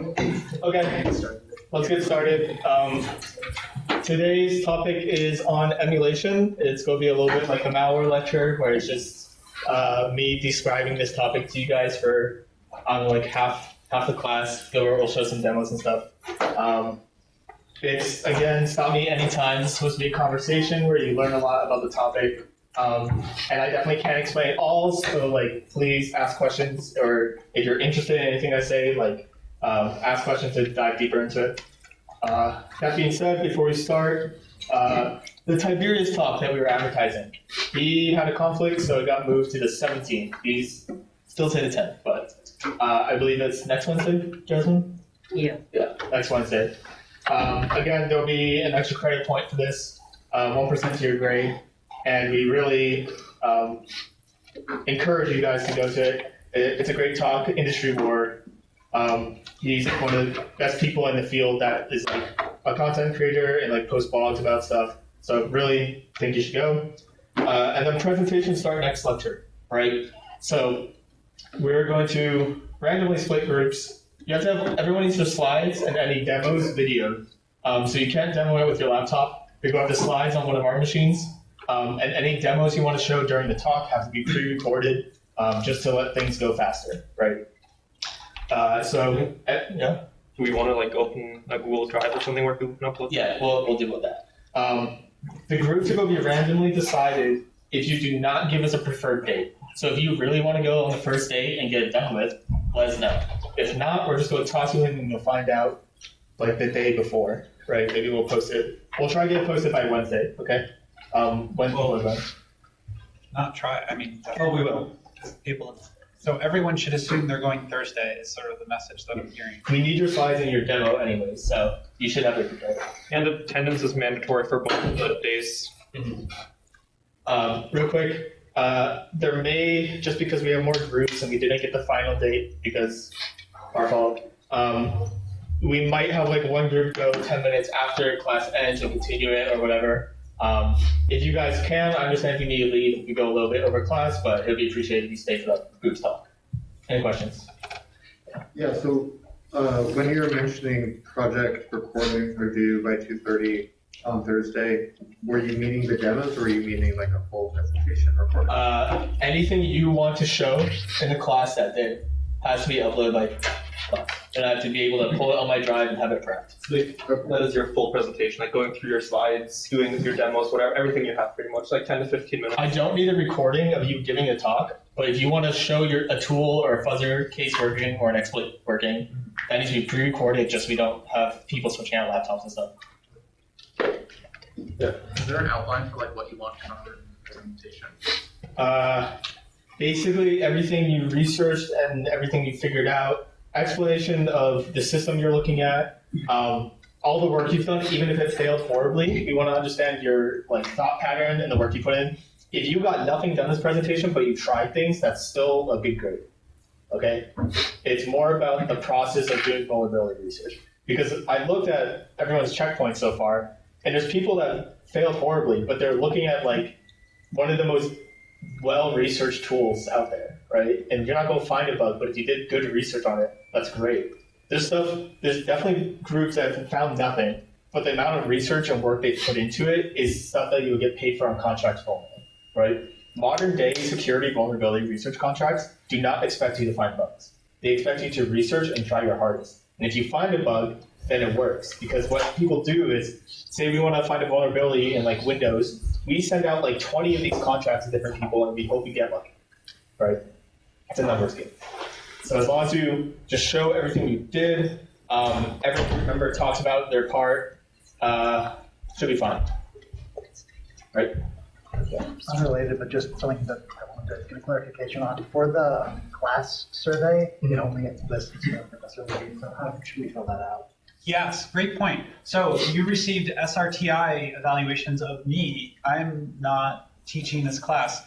Okay, let's get started. Today's topic is on emulation. It's going to be a little bit like a malware lecture where it's just me describing this topic to you guys for like half the class. We'll show some demos and stuff. It's, again, stop me anytime. It's supposed to be a conversation where you learn a lot about the topic. And I definitely can't explain it all, so please ask questions, or if you're interested in anything I say, ask questions to dive deeper into it. That being said, before we start, the Tiberius talk that we were advertising, he had a conflict, so it got moved to the 17th. He's still to the 10th, but I believe it's next Wednesday, Jasmine? Yeah. Yeah, next Wednesday. Again, there'll be an extra credit point for this, 1% to your grade, and we really encourage you guys to go to it. It's a great talk, industry war. He's one of the best people in the field that is a content creator and posts blogs about stuff. So really think you should go. And then presentations start next lecture, right? So we're going to randomly split groups. You have to have, everyone needs their slides and any demos videoed. So you can't demo it with your laptop. We go have the slides on one of our machines. And any demos you want to show during the talk have to be pre-recorded just to let things go faster, right? Yeah. Do we want to open a Google Drive or something where people can upload? Yeah, we'll deal with that. The groups are going to be randomly decided if you do not give us a preferred date. So if you really want to go on the first date and get it done with, let us know. If not, we're just going to toss you in and you'll find out the day before, right? Maybe we'll post it. We'll try to get it posted by Wednesday, okay? When will it be? Not try. I mean, we will. People. So everyone should assume they're going Thursday. Is sort of the message that I'm hearing. We need your slides in your demo anyway, so you should have it prepared. And attendance is mandatory for both of the days. Real quick, there may, just because we have more groups and we didn't get the final date because our fault, we might have one group go 10 minutes after class ends and continue it or whatever. If you guys can, I understand if you need to leave, you can go a little bit over class, but it would be appreciated if you stay for the group talk. Any questions? Yeah, so when you were mentioning project recordings are due by 2:30 on Thursday, were you meaning the demos or were you meaning a full presentation recording? Anything you want to show in the class that day has to be uploaded by class. And I have to be able to pull it on my drive and have it prepped. That is your full presentation, going through your slides, doing your demos, whatever, everything you have pretty much, 10 to 15 minutes. I don't need a recording of you giving a talk, but if you want to show a tool or a fuzzer case working or an exploit working, that needs to be pre-recorded just so we don't have people switching out laptops and stuff. Yeah. Is there an outline for what you want to cover in the presentation? Basically everything you researched and everything you figured out, explanation of the system you're looking at, all the work you've done, even if it failed horribly. We want to understand your thought pattern and the work you put in. If you got nothing done this presentation, but you tried things, that's still a good grade. Okay? It's more about the process of doing vulnerability research. Because I looked at everyone's checkpoints so far, and there's people that failed horribly, but they're looking at one of the most well-researched tools out there, right? And you're not going to find a bug, but if you did good research on it, that's great. There's definitely groups that have found nothing, but the amount of research and work they put into it is stuff that you would get paid for on contracts only, right? Modern day security vulnerability research contracts do not expect you to find bugs. They expect you to research and try your hardest. And if you find a bug, then it works. Because what people do is, say we want to find a vulnerability in Windows, we send out 20 of these contracts to different people and we hope we get lucky, right? It's a numbers game. So as long as you just show everything you did, every member talks about their part, should be fine, right? Yeah. Unrelated, but just something that I wanted to get a clarification on. For the class survey, you only get lists of professor leads, so how should we fill that out? Yes, great point. So you received SRTI evaluations of me. I'm not teaching this class.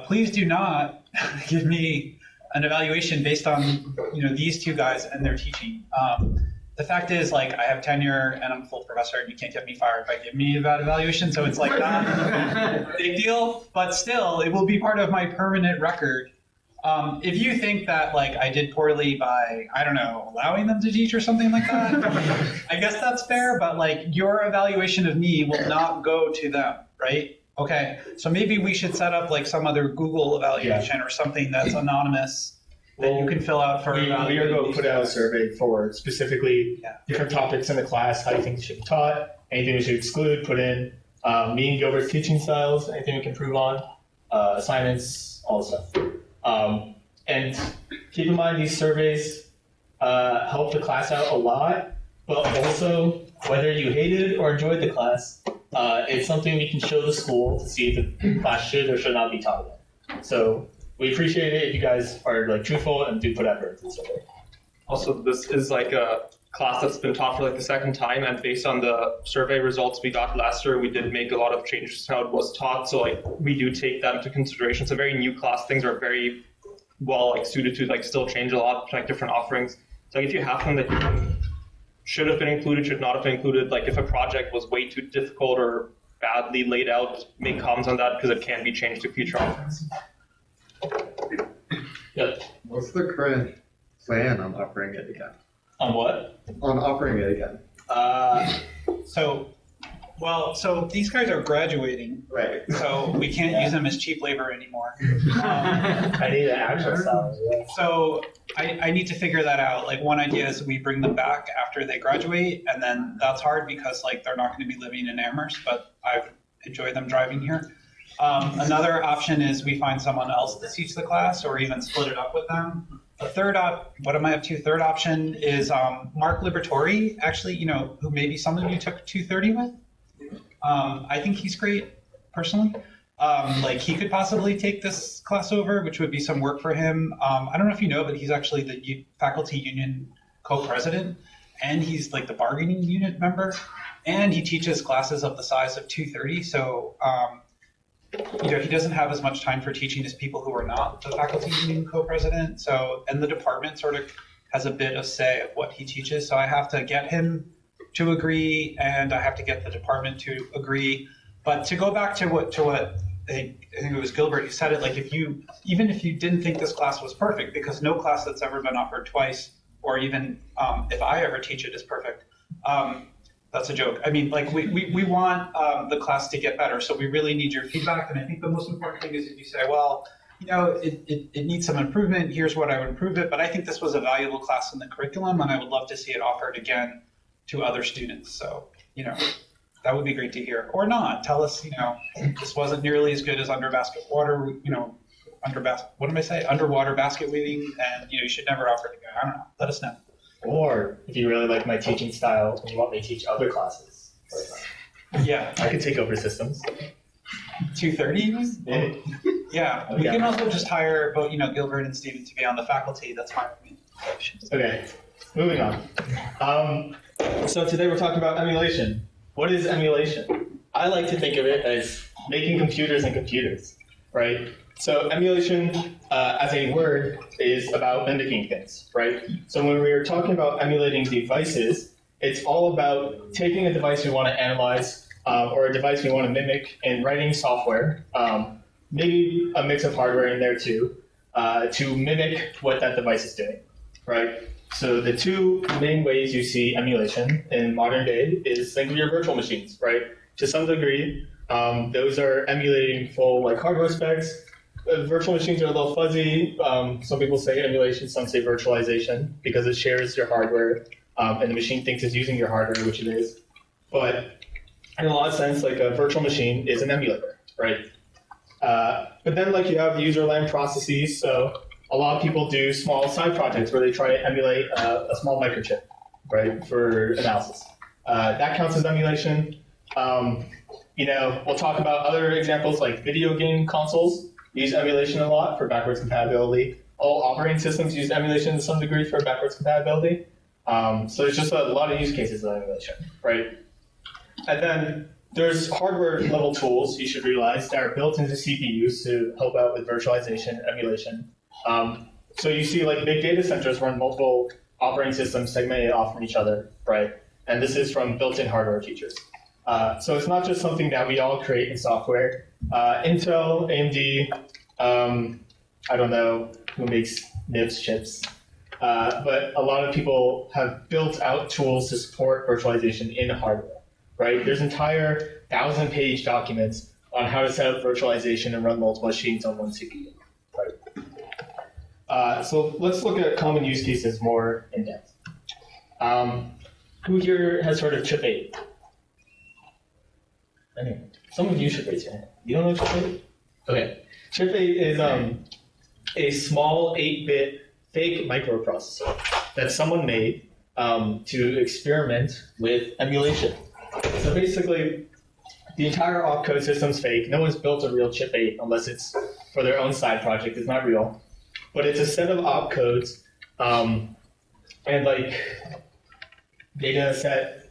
Please do not give me an evaluation based on these two guys and their teaching. The fact is, I have tenure and I'm a full professor, and you can't get me fired by giving me a bad evaluation. So it's not a big deal, but still, it will be part of my permanent record. If you think that like I did poorly by, I don't know, allowing them to teach or something like that, I guess that's fair, but like your evaluation of me will not go to them, right? Okay, so maybe we should set up like some other Google evaluation or something that's anonymous that you can fill out for We are evaluating going to these put out a guys. survey for specifically Yeah. different topics in the class, how you think it should be taught, anything we should exclude, put in, me and Gilbert's teaching styles, anything we can improve on, assignments, all the stuff. And keep in mind these surveys help the class out a lot, but also whether you hated or enjoyed the class, it's something we can show the school to see if the class should or should not be taught again. So we appreciate it if you guys are like truthful and do put effort into the survey. Also, this is like a class that's been taught for like the second time, and based on the survey results we got last year, we did make a lot of changes to how it was taught. So like we do take that into consideration. It's a very new class. Things are very well like suited to like still change a lot, like different offerings. So like, if you have them that you think should have been included, should not have been included, like if a project was way too difficult or badly laid out, make comments on that because it can be changed to future offerings. Yep. What's the current plan on offering it again? On what? On offering it again. So these guys are graduating, Right. so we can't use them as cheap labor anymore. I need an actual salary. Yeah. So I need to figure that out. Like one idea is we bring them back after they graduate, and then that's hard because like they're not going to be living in Amherst, but I've enjoyed them driving here. Another option is we find someone else to teach the class, or even split it up with them. A third Third option is Mark Libertori, actually, who maybe some of you took 230 with. I think he's great, personally. Like he could possibly take this class over, which would be some work for him. I don't know if you know, but he's actually the faculty union co-president, and he's like the bargaining unit member, and he teaches classes of the size of 230. So, he doesn't have as much time for teaching as people who are not the faculty union co-president. So, and the department sort of has a bit of say of what he teaches. So I have to get him to agree, and I have to get the department to agree. But to go back to what I think it was Gilbert who said it, like even if you didn't think this class was perfect, because no class that's ever been offered twice, or even if I ever teach it is perfect, that's a joke. I mean, like we want the class to get better, so we really need your feedback. And I think the most important thing is if you say, well, it needs some improvement, here's what I would improve it, but I think this was a valuable class in the curriculum, and I would love to see it offered again to other students. So, that would be great to hear. Or not. Tell us, this wasn't nearly as good as underwater basket weaving, and you should never offer it again. I don't know. Let us know. Or if you really like my teaching style and you want me to teach other classes, Yeah. I could take over systems. 230? Yeah. Yeah. We can also just hire both, Gilbert and Steven to be on the faculty. That's fine with me. Okay, moving on. So today we're talking about emulation. What is emulation? I like to think of it as making computers and computers, right? So emulation, as a word, is about mimicking things, right? So when we are talking about emulating devices, it's all about taking a device we want to analyze or a device we want to mimic and writing software, maybe a mix of hardware in there too, to mimic what that device is doing, right? So the two main ways you see emulation in modern day is think of your virtual machines, right? To some degree, those are emulating full hardware specs. Virtual machines are a little fuzzy. Some people say emulation, some say virtualization, because it shares your hardware, and the machine thinks it's using your hardware, which it is. But in a lot of sense, a virtual machine is an emulator, right? But then you have user land processes. So a lot of people do small side projects where they try to emulate a small microchip, right, for analysis. That counts as emulation. We'll talk about other examples like video game consoles use emulation a lot for backwards compatibility. All operating systems use emulation to some degree for backwards compatibility. So there's just a lot of use cases of emulation, right? And then there's hardware level tools you should realize that are built into CPUs to help out with virtualization, emulation. So you see big data centers run multiple operating systems segmented off from each other, right? And this is from built-in hardware features. So it's not just something that we all create in software. Intel, AMD, I don't know, who makes nibs chips. But a lot of people have built out tools to support virtualization in hardware, right? There's entire 1,000-page documents on how to set up virtualization and run multiple machines on one CPU, right? So let's look at common use cases more in depth. Who here has heard of Chip 8? Anyone? Some of you should raise your hand. You don't know Chip 8? Okay. Chip 8 is a small 8-bit fake microprocessor that someone made to experiment with emulation. So basically, the entire opcode system's fake. No one's built a real Chip 8 unless it's for their own side project. It's not real. But it's a set of opcodes and like data set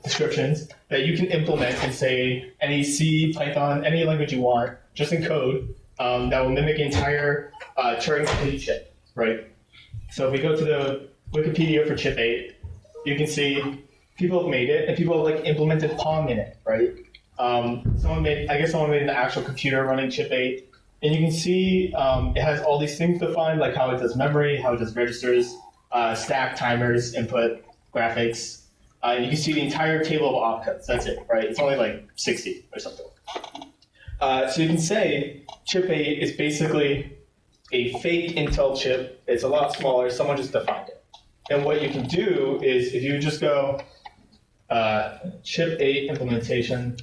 descriptions that you can implement in, say, any C, Python, any language you want, just in code, that will mimic the entire Turing complete chip, right? So if we go to the Wikipedia for Chip 8, you can see people have made it, and people have like implemented Pong in it, right? Someone made an actual computer running Chip 8, and you can see it has all these things defined, like how it does memory, how it does registers, stack timers, input, graphics. And you can see the entire table of opcodes. That's it, right? It's only like 60 or something. So you can say Chip 8 is basically a fake Intel chip. It's a lot smaller. Someone just defined it. And what you can do is if you just go Chip 8 implementation,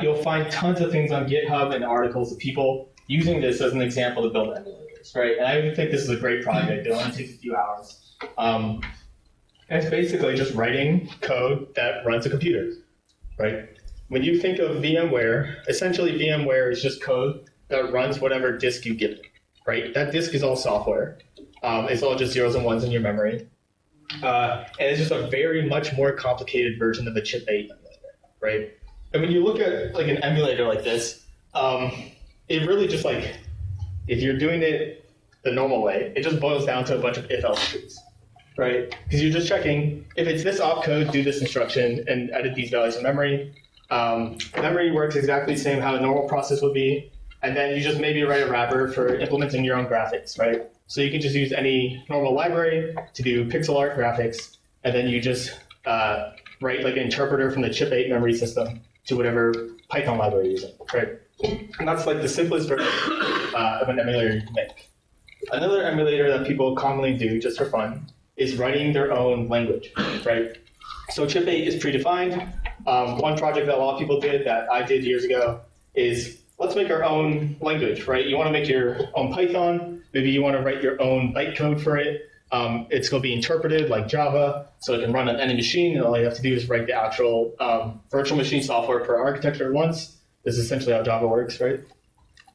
you'll find tons of things on GitHub and articles of people using this as an example to build emulators, right? And I think this is a great project. It only takes a few hours. And it's basically just writing code that runs a computer, right? When you think of VMware, essentially VMware is just code that runs whatever disk you give it, right? That disk is all software. It's all just zeros and ones in your memory. And it's just a very much more complicated version of the Chip 8 emulator, right? And when you look at like an emulator like this, it really just like, if you're doing it the normal way, it just boils down to a bunch of if-else trees, right? Because you're just checking, if it's this opcode, do this instruction, and edit these values in memory. Memory works exactly the same how a normal process would be, and then you just maybe write a wrapper for implementing your own graphics, right? So you can just use any normal library to do pixel art graphics, and then you just write like an interpreter from the Chip 8 memory system to whatever Python library you're using, right? And that's like the simplest version of an emulator you can make. Another emulator that people commonly do just for fun is writing their own language, right? So Chip 8 is predefined. One project that a lot of people did that I did years ago is let's make our own language, right? You want to make your own Python. Maybe you want to write your own bytecode for it. It's going to be interpreted like Java, so it can run on any machine, and all you have to do is write the actual virtual machine software per architecture at once. This is essentially how Java works, right?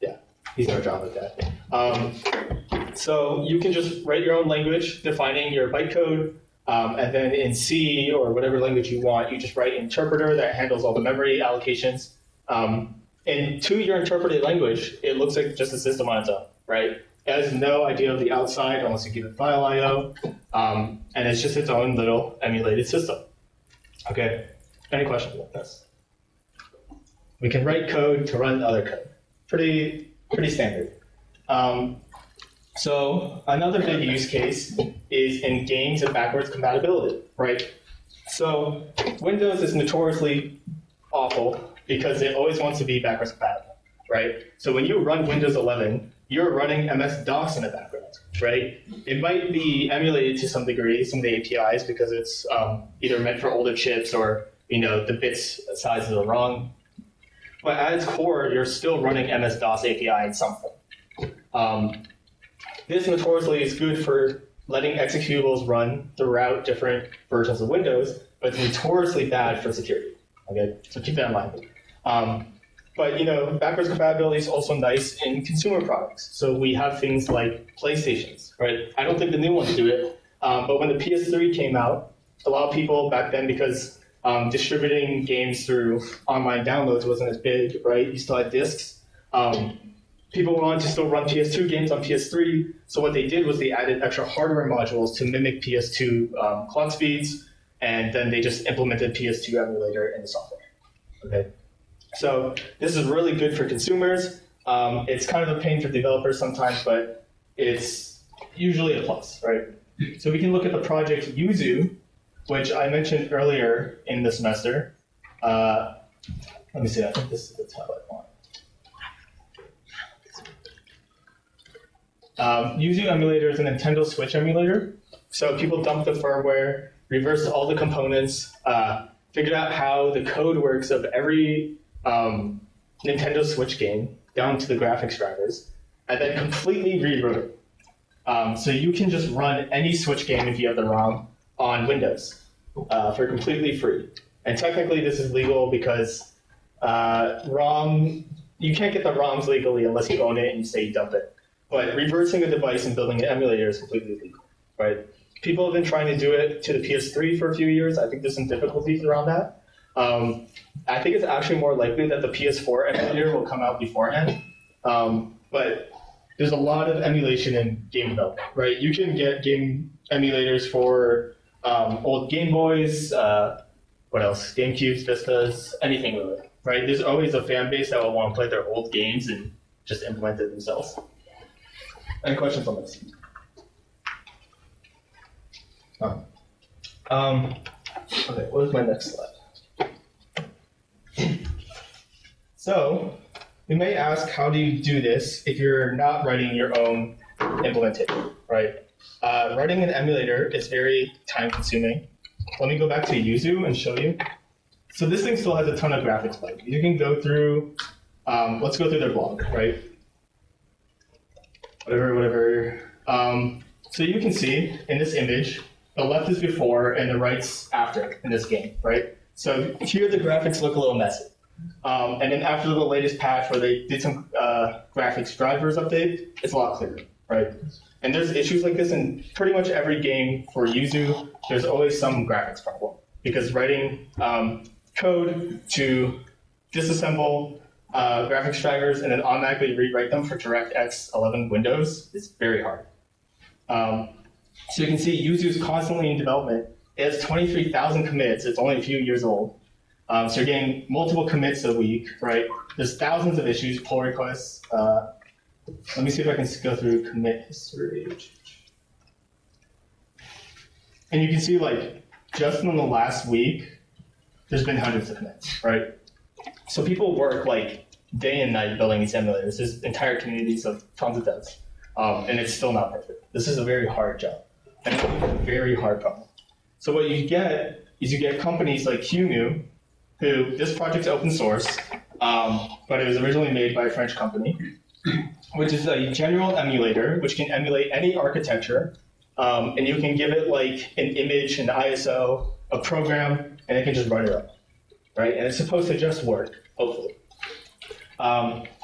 Yeah, he's our Java guy. So you can just write your own language, defining your bytecode, and then in C or whatever language you want, you just write an interpreter that handles all the memory allocations. And to your interpreted language, it looks like just a system on its own, right? It has no idea of the outside unless you give it file I/O, and it's just its own little emulated system. Okay, any questions about this? We can write code to run other code. Pretty standard. So another big use case is in games and backwards compatibility, right? So Windows is notoriously awful because it always wants to be backwards compatible, right? So when you run Windows 11, you're running MS-DOS in the background, right? It might be emulated to some degree, some of the APIs, because it's either meant for older chips or the bits sizes are wrong. But at its core, you're still running MS-DOS API in some form. This notoriously is good for letting executables run throughout different versions of Windows, but it's notoriously bad for security. Okay, so keep that in mind. But backwards compatibility is also nice in consumer products. So we have things like PlayStations, right? I don't think the new ones do it, but when the PS3 came out, a lot of people back then, because distributing games through online downloads wasn't as big, right? You still had discs. People wanted to still run PS2 games on PS3, so what they did was they added extra hardware modules to mimic PS2 clock speeds, and then they just implemented PS2 emulator in the software. Okay, so this is really good for consumers. It's kind of a pain for developers sometimes, but it's usually a plus, right? So we can look at the project Yuzu, which I mentioned earlier in the semester. Let me see, I think this is the tab I want. Yuzu emulator is a Nintendo Switch emulator. So people dump the firmware, reverse all the components, figured out how the code works of every Nintendo Switch game down to the graphics drivers, and then completely rewrote it. So you can just run any Switch game if you have the ROM on Windows for completely free. And technically this is legal because you can't get the ROMs legally unless you own it and you say you dump it. But reversing a device and building an emulator is completely legal, right? People have been trying to do it to the PS3 for a few years. I think there's some difficulties around that. I think it's actually more likely that the PS4 emulator will come out beforehand. But there's a lot of emulation in game development, right? You can get game emulators for old Game Boys, what else? GameCubes, Vistas, anything really, right? There's always a fan base that will want to play their old games and just implement it themselves. Any questions on this? Oh. Okay, what is my next slide? So, you may ask, how do you do this if you're not writing your own implementation, right? Writing an emulator is very time consuming. Let me go back to Yuzu and show you. So this thing still has a ton of graphics bugs. You can go through, let's go through their blog, right? Whatever. So you can see in this image, the left is before and the right's after in this game, right? So here the graphics look a little messy. And then after the latest patch where they did some graphics drivers update, it's a lot clearer, right? And there's issues like this in pretty much every game for Yuzu. There's always some graphics problem because writing code to disassemble graphics drivers and then automatically rewrite them for DirectX 11 Windows is very hard. So you can see Yuzu is constantly in development. It has 23,000 commits. It's only a few years old. So you're getting multiple commits a week, right? There's thousands of issues, pull requests. Let me see if I can go through commit history. And you can see, like, just in the last week, there's been hundreds of commits, right? So people work, like, day and night building these emulators. There's entire communities of tons of devs. And it's still not perfect. This is a very hard job. And it's a very hard problem. So what you get is you get companies like QEMU, who, this project's open source, but it was originally made by a French company, which is a general emulator, which can emulate any architecture, and you can give it like an image, an ISO, a program, and it can just run it up, right? And it's supposed to just work, hopefully.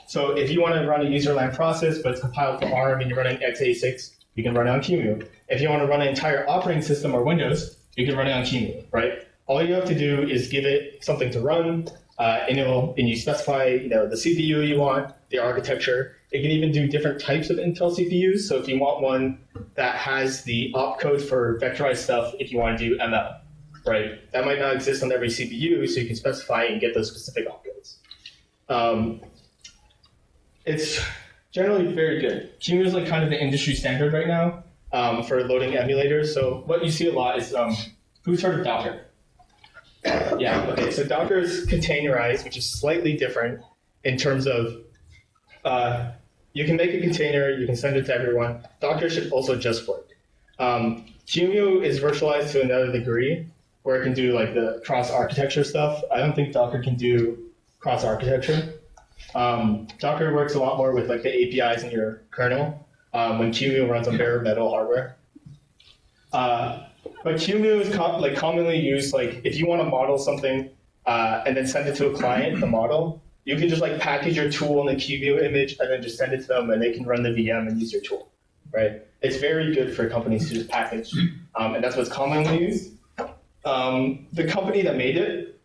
So if you want to run a user-land process, but it's compiled for ARM and you're running x86, you can run it on QEMU. If you want to run an entire operating system or Windows, you can run it on QEMU, right? All you have to do is give it something to run, and you specify, the CPU you want, the architecture. It can even do different types of Intel CPUs. So if you want one that has the opcode for vectorized stuff, if you want to do ML, right? That might not exist on every CPU, so you can specify and get those specific opcodes. It's generally very good. QEMU is like kind of the industry standard right now for loading emulators. So what you see a lot is, who's heard of Docker? Yeah, okay, so Docker is containerized, which is slightly different in terms of you can make a container, you can send it to everyone. Docker should also just work. QEMU is virtualized to another degree where it can do like the cross-architecture stuff. I don't think Docker can do cross-architecture. Docker works a lot more with like the APIs in your kernel when QEMU runs on bare metal hardware. But QEMU is commonly used, like if you want to model something and then send it to a client, the model, you can just like package your tool in the QEMU image and then just send it to them and they can run the VM and use your tool, right? It's very good for companies to just package, and that's what's commonly used. The company that made it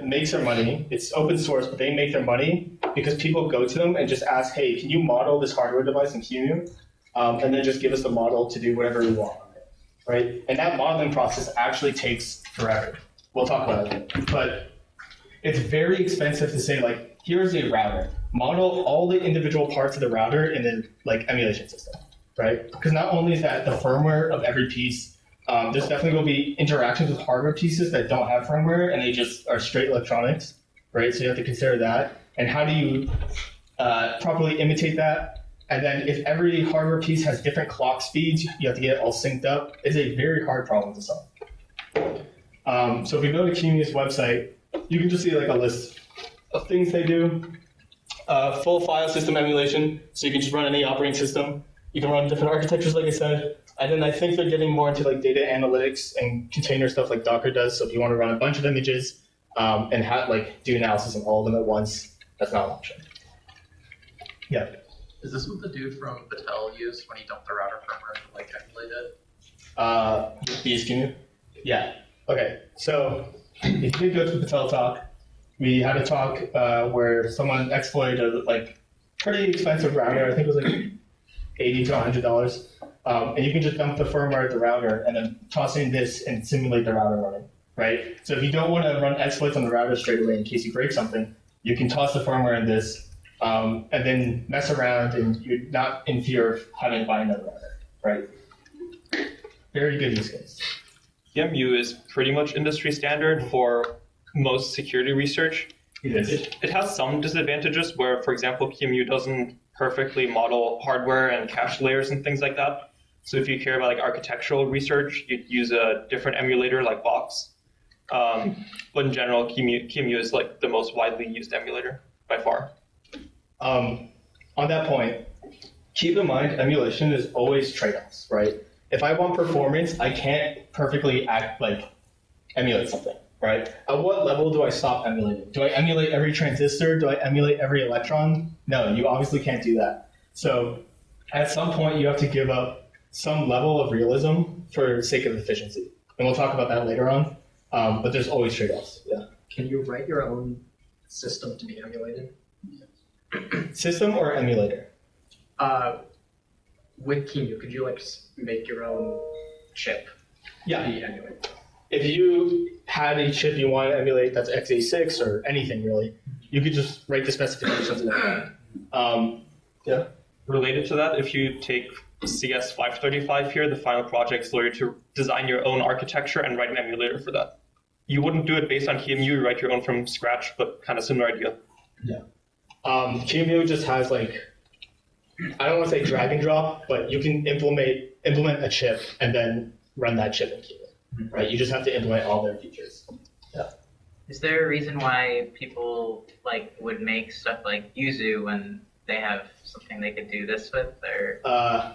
makes their money. It's open source, but they make their money because people go to them and just ask, hey, can you model this hardware device in QEMU? And then just give us the model to do whatever we want. Right? And that modeling process actually takes forever. We'll talk about it. But it's very expensive to say, like, here's a router. model all the individual parts of the router in the like emulation system, right? Because not only is that the firmware of every piece, there's definitely going to be interactions with hardware pieces that don't have firmware and they just are straight electronics, right? So you have to consider that. And how do you properly imitate that? And then if every hardware piece has different clock speeds, you have to get it all synced up. It's a very hard problem to solve. So if we go to Qmu's website, you can just see like a list of things they do. Full file system emulation, so you can just run any operating system. You can run different architectures, like I said. And then I think they're getting more into like data analytics and container stuff like Docker does. So if you want to run a bunch of images and do analysis on all of them at once, that's not an option. Yeah. Is this what the dude from Battelle used when he dumped the router firmware to like emulate it? The Qmu? Yeah. Okay. So if you did go to the Patel talk, we had a talk where someone exploited a like pretty expensive router. I think it was like $80 to $100. And you can just dump the firmware at the router and then toss in this and simulate the router running, right? So if you don't want to run exploits on the router straight away in case you break something, you can toss the firmware in this and then mess around and you're not in fear of having to buy another router, right? Very good use case. QEMU is pretty much industry standard for most security research. It is. It has some disadvantages where, for example, QEMU doesn't perfectly model hardware and cache layers and things like that. So if you care about like architectural research, you'd use a different emulator like Box. But in general, QEMU is like the most widely used emulator by far. On that point, keep in mind emulation is always trade-offs, right? If I want performance, I can't perfectly emulate something, right? At what level do I stop emulating? Do I emulate every transistor? Do I emulate every electron? No, you obviously can't do that. So at some point, you have to give up some level of realism for sake of efficiency. And we'll talk about that later on. But there's always trade-offs, yeah. Can you write your own system to be emulated? System or emulator? With QEMU, could you make your own chip Yeah. to be emulated? If you had a chip you want to emulate that's x86 or anything really, you could just write the specifications and everything. Yeah. Related to that, if you take CS 535 here, the final project is literally to design your own architecture and write an emulator for that. You wouldn't do it based on QEMU, you write your own from scratch, but kind of similar idea. Yeah. QEMU just has I don't want to say drag and drop, but you can implement a chip and then run that chip in QEMU, right? You just have to implement all their features. Yeah. Is there a reason why people would make stuff like Yuzu when they have something they could do this with? Or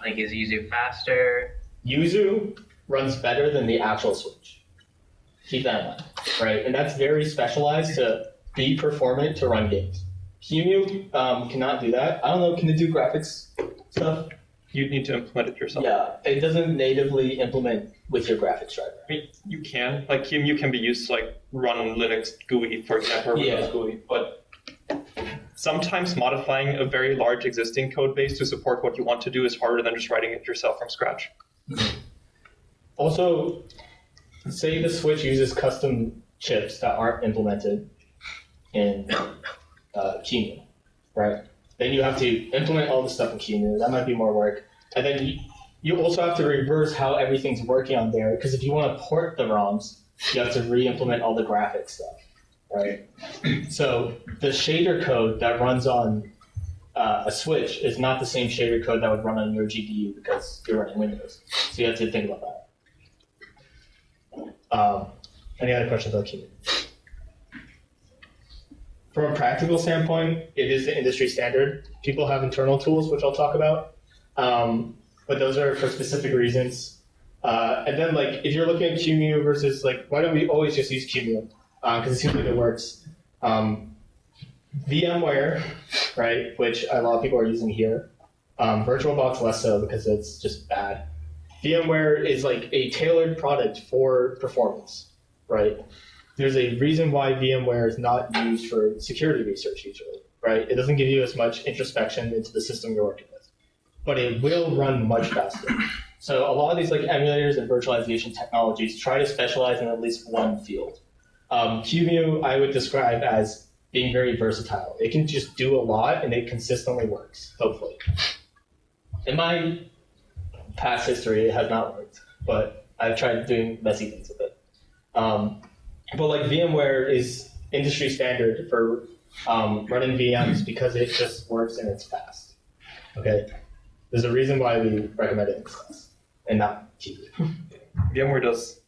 is Yuzu faster? Yuzu runs better than the actual switch. Keep that in mind, right? And that's very specialized to be performant to run games. QEMU cannot do that. I don't know, can it do graphics stuff? You'd need to implement it yourself. Yeah, it doesn't natively implement with your graphics driver. I mean, you can. QEMU can be used to run Linux GUI, for example, or Windows GUI, but sometimes modifying a very large existing code base to support what you want to do is harder than just writing it yourself from scratch. Also, say the Switch uses custom chips that aren't implemented in QEMU, right? Then you have to implement all the stuff in QEMU. That might be more work. And then you also have to reverse how everything's working on there, because if you want to port the ROMs, you have to re-implement all the graphics stuff, right? So the shader code that runs on a Switch is not the same shader code that would run on your GPU because you're running Windows. So you have to think about that. Any other questions about QEMU? From a practical standpoint, it is the industry standard. People have internal tools, which I'll talk about, but those are for specific reasons. And then, if you're looking at QEMU versus, why don't we always just use QEMU? Because it seems like it works. VMware, right, which a lot of people are using here. VirtualBox less so because it's just bad. VMware is a tailored product for performance, right? There's a reason why VMware is not used for security research usually, right? It doesn't give you as much introspection into the system you're working with, but it will run much faster. So a lot of these emulators and virtualization technologies try to specialize in at least one field. QEMU I would describe as being very versatile. It can just do a lot and it consistently works, hopefully. In my past history, it has not worked, but I've tried doing messy things with it. But like VMware is industry standard for running VMs because it just works and it's fast. Okay? There's a reason why we recommend it in this class and not keep it. VMware does.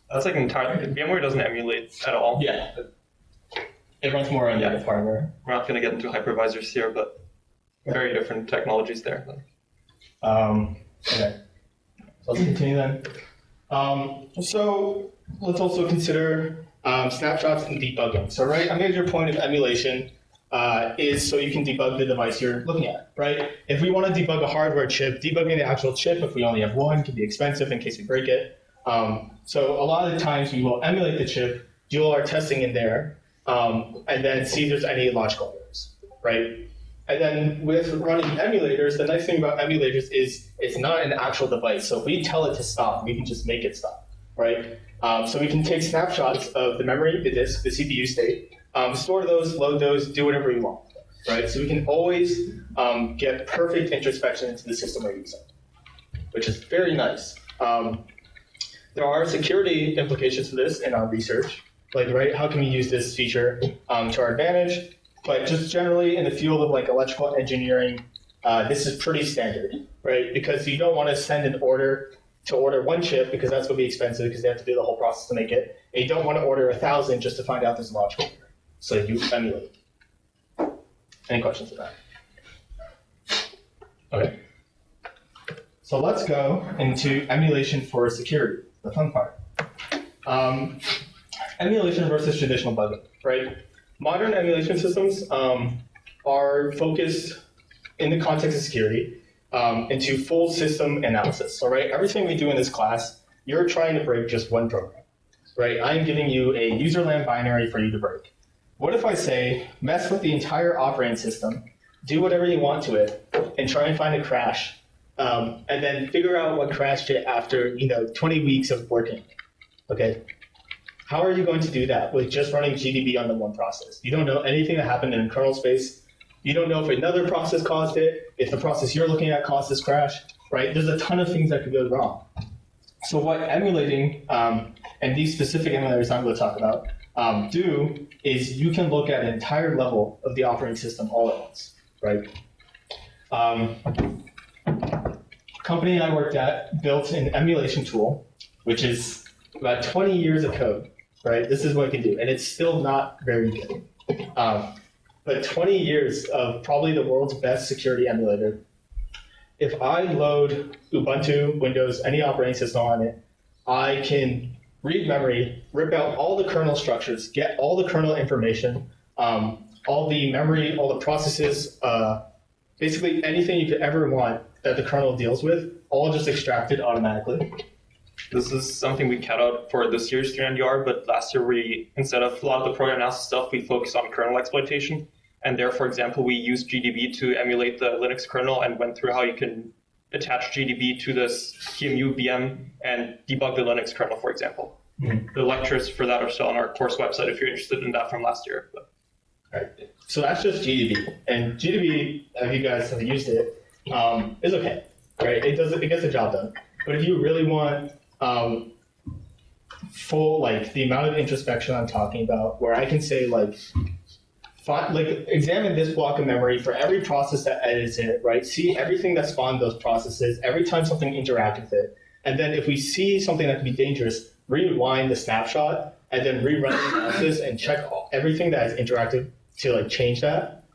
That's like entirely. VMware doesn't emulate at all. Yeah. It runs more on native hardware. We're not going to get into hypervisors here, but very different technologies there. Okay. So let's continue then. So let's also consider snapshots and debugging. So, right, a major point of emulation is so you can debug the device you're looking at, right? If we want to debug a hardware chip, debugging the actual chip, if we only have one, can be expensive in case we break it. So a lot of the times we will emulate the chip, do all our testing in there, and then see if there's any logical errors, right? And then with running emulators, the nice thing about emulators is it's not an actual device. So if we tell it to stop, we can just make it stop, right? So we can take snapshots of the memory, the disk, the CPU state, store those, load those, do whatever we want, right? So we can always get perfect introspection into the system we're using, which is very nice. There are security implications for this in our research, like, right, how can we use this feature to our advantage? But just generally in the field of like electrical engineering, this is pretty standard, right? Because you don't want to send an order to order one chip because that's going to be expensive because they have to do the whole process to make it. And you don't want to order 1,000 just to find out there's a logical error. So you emulate. Any questions on that? Okay. So let's go into emulation for security, the fun part. Emulation versus traditional bugging, right? Modern emulation systems are focused in the context of security into full system analysis. So, right, everything we do in this class, you're trying to break just one program, right? I'm giving you a userland binary for you to break. What if I say, mess with the entire operating system, do whatever you want to it, and try and find a crash, and then figure out what crashed it after 20 weeks of working, okay? How are you going to do that with just running GDB on the one process? You don't know anything that happened in kernel space. You don't know if another process caused it, if the process you're looking at caused this crash, right? There's a ton of things that could go wrong. So what emulating, and these specific emulators I'm going to talk about, do is you can look at an entire level of the operating system all at once, right? Company I worked at built an emulation tool, which is about 20 years of code, right? This is what it can do, and it's still not very good. But 20 years of probably the world's best security emulator. If I load Ubuntu, Windows, any operating system on it, I can read memory, rip out all the kernel structures, get all the kernel information, all the memory, all the processes, basically anything you could ever want that the kernel deals with, all just extracted automatically. This is something we cut out for this year's 390R, but last year we, instead of a lot of the program analysis stuff, we focused on kernel exploitation. And there, for example, we used GDB to emulate the Linux kernel and went through how you can attach GDB to this QEMU VM and debug the Linux kernel, for example. Mm-hmm. The lectures for that are still on our course website if you're interested in that from last year. But. Right. So that's just GDB. And GDB, if you guys have used it, is okay. Right? It gets the job done. But if you really want full, like the amount of introspection I'm talking about, where I can say examine this block of memory for every process that edits it, right? See everything that spawned those processes, every time something interacts with it. And then if we see something that can be dangerous, rewind the snapshot and then rerun the analysis and check everything that is interactive to change that.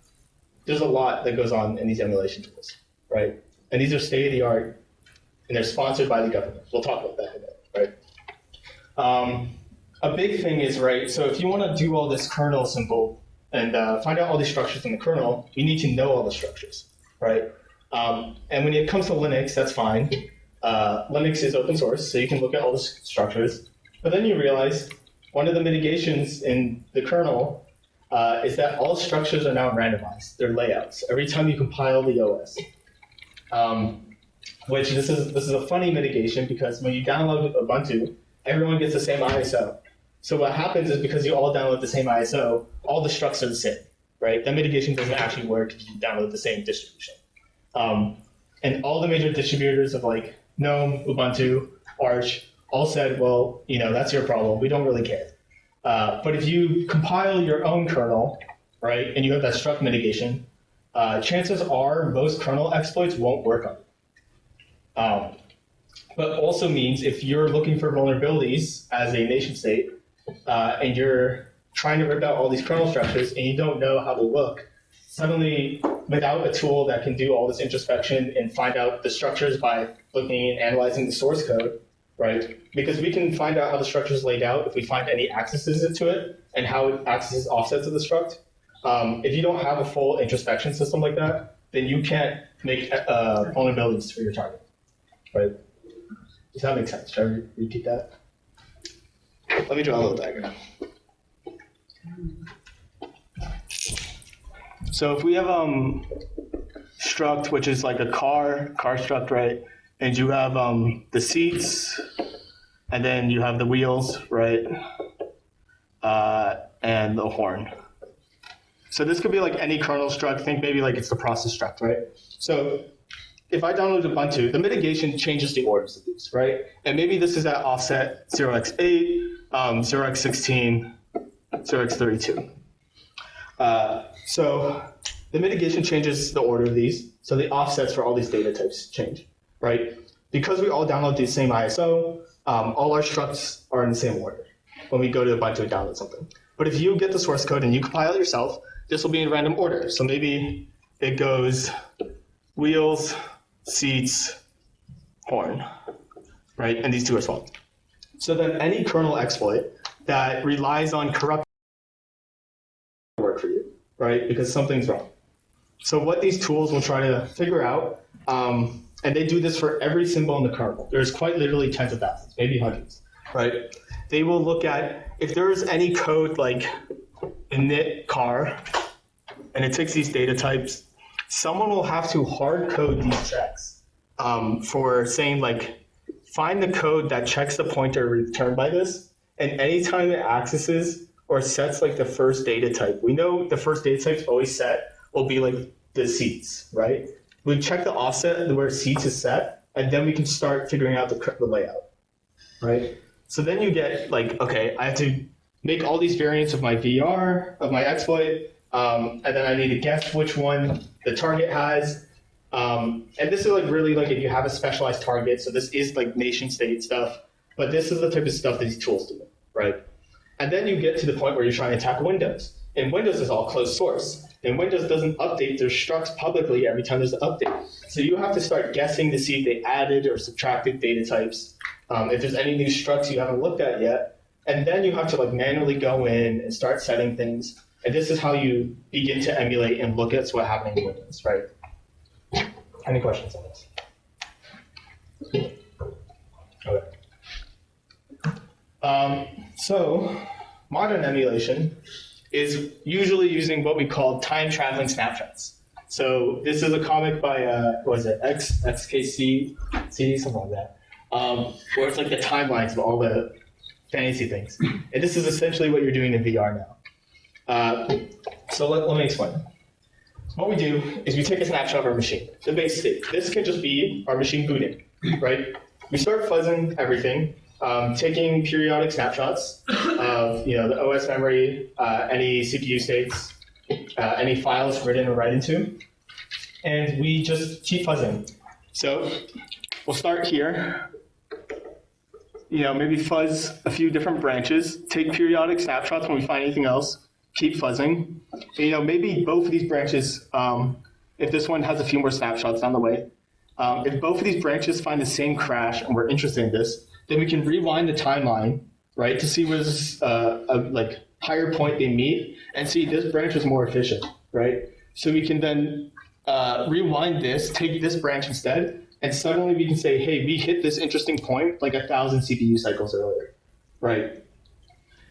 There's a lot that goes on in these emulation tools, right? And these are state of the art and they're sponsored by the government. We'll talk about that in a minute, right? A big thing is, right, so if you want to do all this kernel simple and find out all these structures in the kernel, you need to know all the structures, right? And when it comes to Linux, that's fine. Linux is open source, so you can look at all the structures. But then you realize one of the mitigations in the kernel is that all structures are now randomized. They're layouts. Every time you compile the OS. Which this is a funny mitigation because when you download Ubuntu, everyone gets the same ISO. So what happens is because you all download the same ISO, all the structs are the same, right? That mitigation doesn't actually work if you download the same distribution. And all the major distributors of like GNOME, Ubuntu, Arch all said, well, that's your problem. We don't really care. But if you compile your own kernel, right, and you have that struct mitigation, chances are most kernel exploits won't work on it. But also means if you're looking for vulnerabilities as a nation state, and you're trying to rip out all these kernel structures and you don't know how to look, suddenly without a tool that can do all this introspection and find out the structures by looking and analyzing the source code, right? Because we can find out how the structure is laid out if we find any accesses into it and how it accesses offsets of the struct. If you don't have a full introspection system like that, then you can't make vulnerabilities for your target, right? Does that make sense? Should I repeat that? Let me draw a little diagram. So if we have struct, which is like a car struct, right? And you have the seats, and then you have the wheels, right? And the horn. So this could be like any kernel struct. Think maybe like it's the process struct, right? So if I download Ubuntu, the mitigation changes the orders of these, right? And maybe this is at offset 0x8, 0x16, 0x32. So the mitigation changes the order of these, so the offsets for all these data types change, right? Because we all download the same ISO, all our structs are in the same order when we go to Ubuntu and download something. But if you get the source code and you compile it yourself, this will be in random order. So maybe it goes wheels, seats, horn, right? And these two are swapped. So then any kernel exploit that relies on corrupt work for you, right? Because something's wrong. So what these tools will try to figure out, and they do this for every symbol in the kernel. There's quite literally tens of thousands, maybe hundreds, right? They will look at if there is any code like init car, and it takes these data types, someone will have to hard code these checks for saying like, find the code that checks the pointer returned by this, and anytime it accesses or sets like the first data type, we know the first data type's always set will be like the seats, right? We check the offset where seats is set, and then we can start figuring out the layout, right? So then you get like, okay, I have to make all these variants of my VR, of my exploit, and then I need to guess which one the target has. And this is like really like if you have a specialized target, so this is like nation state stuff, but this is the type of stuff that these tools do, right? And then you get to the point where you're trying to attack Windows. And Windows is all closed source. And Windows doesn't update their structs publicly every time there's an update. So you have to start guessing to see if they added or subtracted data types, if there's any new structs you haven't looked at yet. And then you have to like manually go in and start setting things. And this is how you begin to emulate and look at what's happening in Windows, right? Any questions on this? Okay. So modern emulation is usually using what we call time-traveling snapshots. So this is a comic by, what is it, XKC, something like that, where it's like the timelines of all the fantasy things. And this is essentially what you're doing in VR now. So let me explain. What we do is we take a snapshot of our machine, the base state. This can just be our machine booting, right? We start fuzzing everything, taking periodic snapshots of the OS memory, any CPU states, any files written or write into, and we just keep fuzzing. So we'll start here. Maybe fuzz a few different branches, take periodic snapshots when we find anything else, keep fuzzing. And, maybe both of these branches, if this one has a few more snapshots down the way, if both of these branches find the same crash and we're interested in this, then we can rewind the timeline, right, to see where this like higher point they meet and see this branch is more efficient, right? So we can then rewind this, take this branch instead, and suddenly we can say, hey, we hit this interesting point like 1,000 CPU cycles earlier, right?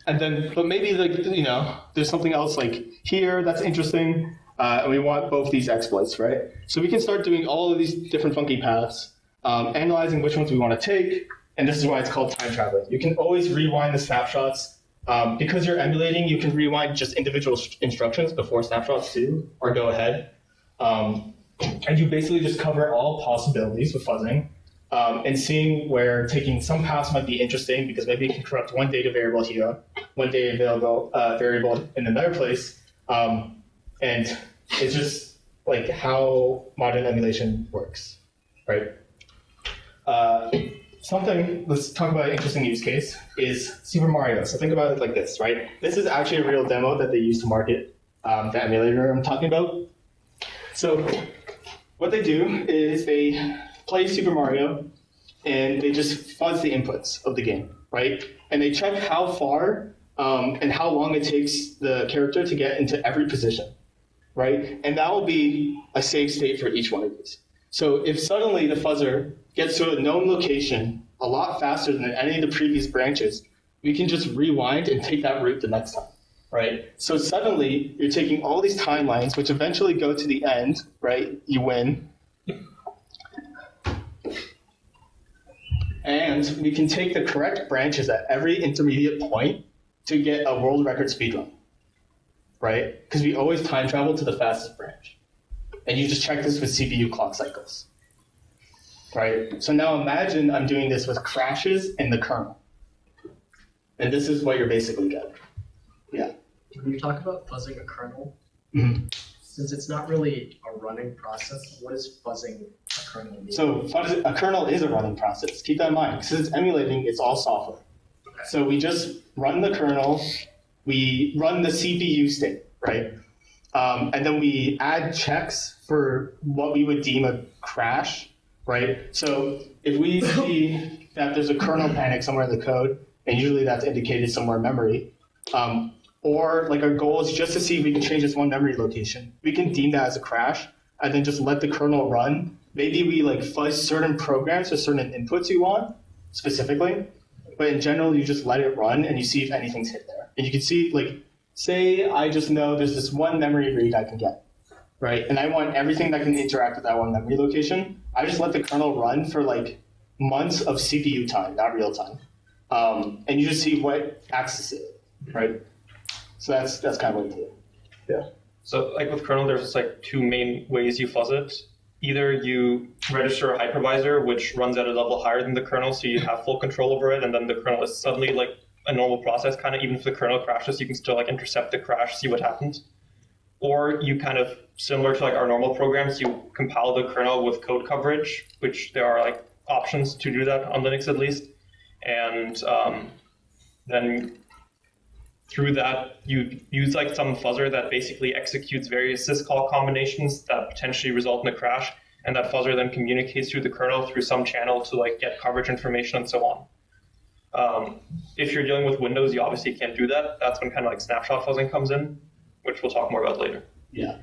And then, but maybe like, there's something else like here that's interesting, and we want both these exploits, right? So we can start doing all of these different funky paths, analyzing which ones we want to take, and this is why it's called time traveling. You can always rewind the snapshots Because you're emulating, you can rewind just individual instructions before snapshots too, or go ahead. And you basically just cover all possibilities with fuzzing, and seeing where taking some paths might be interesting because maybe you can corrupt one data variable here, one data variable in another place. And it's just like how modern emulation works, right? Let's talk about an interesting use case, is Super Mario. So think about it like this, right? This is actually a real demo that they use to market the emulator I'm talking about. So what they do is they play Super Mario and they just fuzz the inputs of the game, right? And they check how far and how long it takes the character to get into every position, right? And that will be a save state for each one of these. So if suddenly the fuzzer gets to a known location a lot faster than any of the previous branches, we can just rewind and take that route the next time, right? So suddenly you're taking all these timelines, which eventually go to the end, right? You win. And we can take the correct branches at every intermediate point to get a world record speedrun, right? Because we always time travel to the fastest branch. And you just check this with CPU clock cycles, right? So now imagine I'm doing this with crashes in the kernel. And this is what you're basically getting. Yeah. When you talk about fuzzing a kernel, Mhm. since it's not really a running process, what does fuzzing a kernel mean? So a kernel is a running process. Keep that in mind. Because it's emulating, it's all software. Okay. So we just run the kernel, we run the CPU state, right? And then we add checks for what we would deem a crash, right? So if we see that there's a kernel panic somewhere in the code, and usually that's indicated somewhere in memory, or like our goal is just to see if we can change this one memory location, we can deem that as a crash, and then just let the kernel run. Maybe we like fuzz certain programs or certain inputs you want specifically, but in general, you just let it run and you see if anything's hit there. And you can see, like, say I just know there's this one memory read I can get, right? And I want everything that can interact with that one memory location. I just let the kernel run for like months of CPU time, not real time. And you just see what access it, right? So that's kind of what you do. Yeah. So like with kernel, there's like two main ways you fuzz it. Either you register a hypervisor, which runs at a level higher than the kernel, so you have full control over it, and then the kernel is suddenly like a normal process, kind of even if the kernel crashes, you can still like intercept the crash, see what happens. Or you kind of, similar to like our normal programs, you compile the kernel with code coverage, which there are like options to do that on Linux at least. And then through that, you use like some fuzzer that basically executes various syscall combinations that potentially result in a crash. And that fuzzer then communicates through the kernel through some channel to like get coverage information and so on. If you're dealing with Windows, you obviously can't do that. That's when kind of like snapshot fuzzing comes in, which we'll talk more about later. Yeah.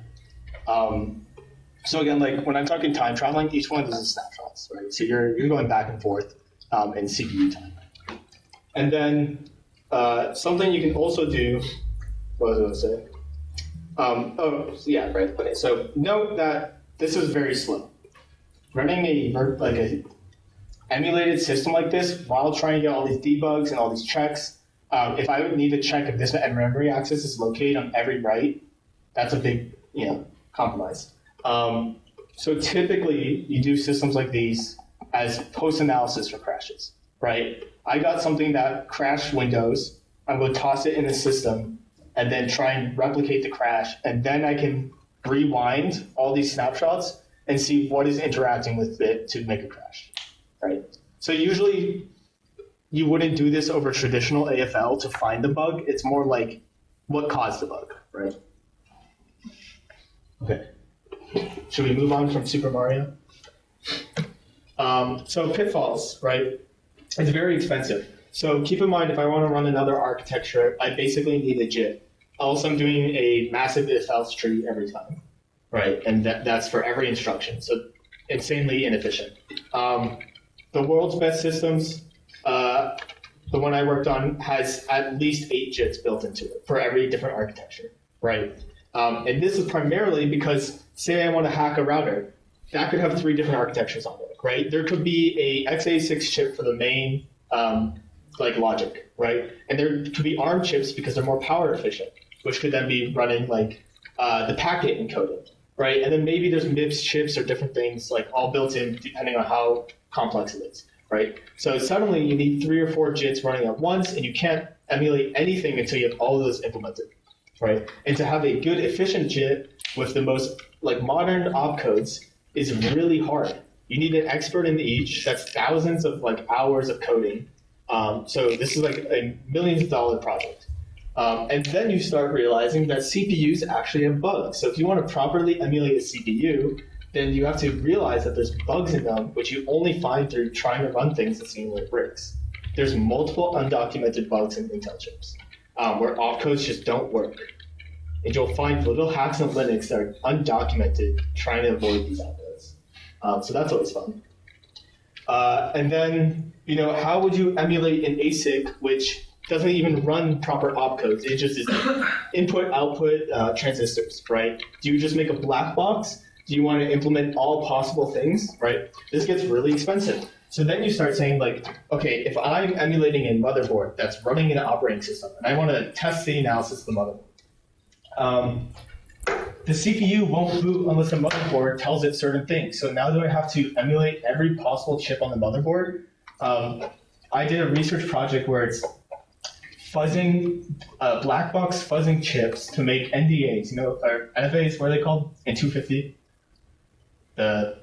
So again, like when I'm talking time traveling, each one of these is snapshots, right? So you're going back and forth in CPU time. And then something you can also do, what was I going to say? Oh, yeah, right. Okay, so note that this is very slow. Running a emulated system like this while trying to get all these debugs and all these checks, if I would need to check if this memory access is located on every write, that's a big, compromise. So typically, you do systems like these as post-analysis for crashes, right? I got something that crashed Windows. I'm going to toss it in the system and then try and replicate the crash, and then I can rewind all these snapshots and see what is interacting with it to make a crash, right? So usually, you wouldn't do this over traditional AFL to find the bug. It's more like what caused the bug, right? Okay. Should we move on from Super Mario? So pitfalls, right? It's very expensive. So keep in mind, if I want to run another architecture, I basically need a JIT. Also, I'm doing a massive if-else tree every time, right? And that's for every instruction. So insanely inefficient. The world's best systems, the one I worked on has at least 8 JITs built into it for every different architecture, right? And this is primarily because, say I want to hack a router, that could have 3 different architectures on it, right? There could be a x86 chip for the main like logic, right? And there could be ARM chips because they're more power efficient, which could then be running like the packet encoding, right? And then maybe there's MIPS chips or different things like all built in depending on how complex it is, right? So suddenly you need 3 or 4 JITs running at once, and you can't emulate anything until you have all of those implemented, right? And to have a good efficient JIT with the most like modern opcodes is really hard. You need an expert in each. That's thousands of like hours of coding. So this is like a millions of dollar project. And then you start realizing that CPUs actually have bugs. So if you want to properly emulate a CPU, then you have to realize that there's bugs in them, which you only find through trying to run things and seeing where it breaks. There's multiple undocumented bugs in Intel chips where opcodes just don't work. And you'll find little hacks in Linux that are undocumented trying to avoid these outputs. So that's always fun. And then, how would you emulate an ASIC which doesn't even run proper opcodes? It just is input-output transistors, right? Do you just make a black box? Do you want to implement all possible things, right? This gets really expensive. So then you start saying like, okay, if I'm emulating a motherboard that's running an operating system, and I want to test the analysis of the motherboard, the CPU won't boot unless the motherboard tells it certain things. So now do I have to emulate every possible chip on the motherboard? I did a research project where it's fuzzing, black box fuzzing chips to make NDAs, or NFAs, what are they called? In 250? The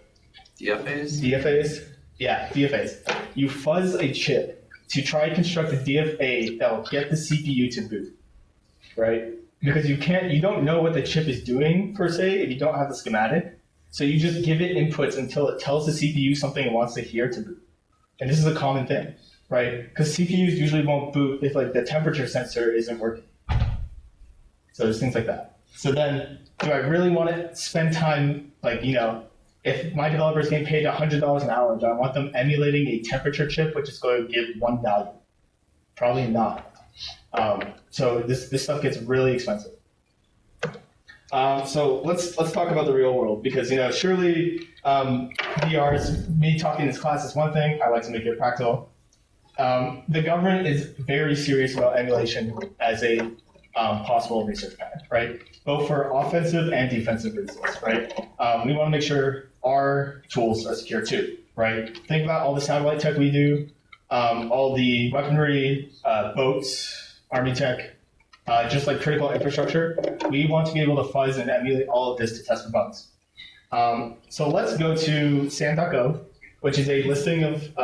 DFAs? DFAs? Yeah, DFAs. You fuzz a chip to try to construct a DFA that will get the CPU to boot, right? Because you don't know what the chip is doing per se if you don't have the schematic. So you just give it inputs until it tells the CPU something it wants to hear to boot. And this is a common thing, right? Because CPUs usually won't boot if like the temperature sensor isn't working. So there's things like that. So then, do I really want to spend time, like, if my developers getting paid $100 an hour, do I want them emulating a temperature chip which is going to give one value? Probably not. So this stuff gets really expensive. So let's talk about the real world, because surely VR is, me talking in this class is one thing. I like to make it practical. The government is very serious about emulation as a possible research path, right? Both for offensive and defensive reasons, right? We want to make sure our tools are secure too, right? Think about all the satellite tech we do, all the weaponry, boats, army tech, just like critical infrastructure. We want to be able to fuzz and emulate all of this to test for bugs. So let's go to SAM.gov, which is a listing of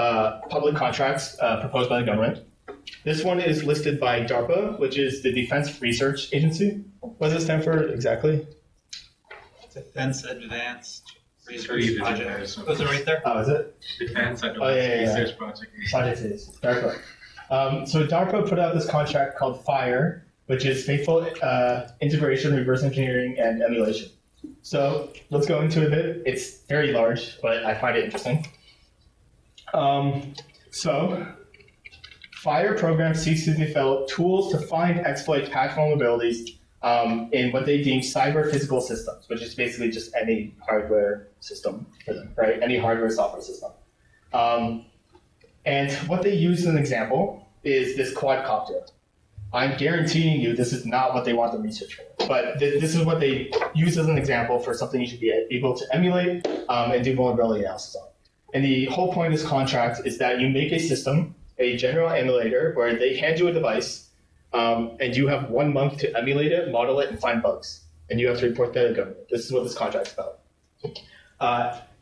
public contracts proposed by the government. This one is listed by DARPA, which is the Defense Research Agency. What does it stand for exactly? Defense Advanced Research Research Project. Project. Was it right there? Oh, is it? Defense Advanced Research Project. Project is DARPA. So DARPA put out this contract called FIRE, which is Faithful Integration, Reverse Engineering, and Emulation. So let's go into it a bit. It's very large, but I find it interesting. So FIRE program seeks to develop tools to find, exploit, patch vulnerabilities in what they deem cyber physical systems, which is basically just any hardware system for them, right? Any hardware software system. And what they use as an example is this quadcopter. I'm guaranteeing you this is not what they want the research for, but this is what they use as an example for something you should be able to emulate and do vulnerability analysis on. And the whole point of this contract is that you make a system, a general emulator, where they hand you a device and you have 1 month to emulate it, model it, and find bugs. And you have to report that to the government. This is what this contract's about.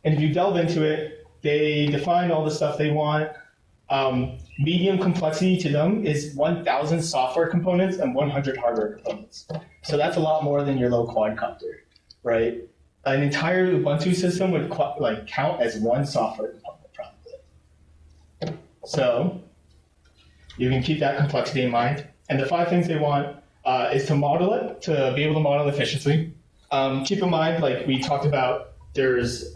And if you delve into it, they define all the stuff they want. Medium complexity to them is 1,000 software components and 100 hardware components. So that's a lot more than your low quadcopter, right? An entire Ubuntu system would count as one software component, probably. So you can keep that complexity in mind. And the 5 things they want is to model it, to be able to model efficiency. Keep in mind, like we talked about, there's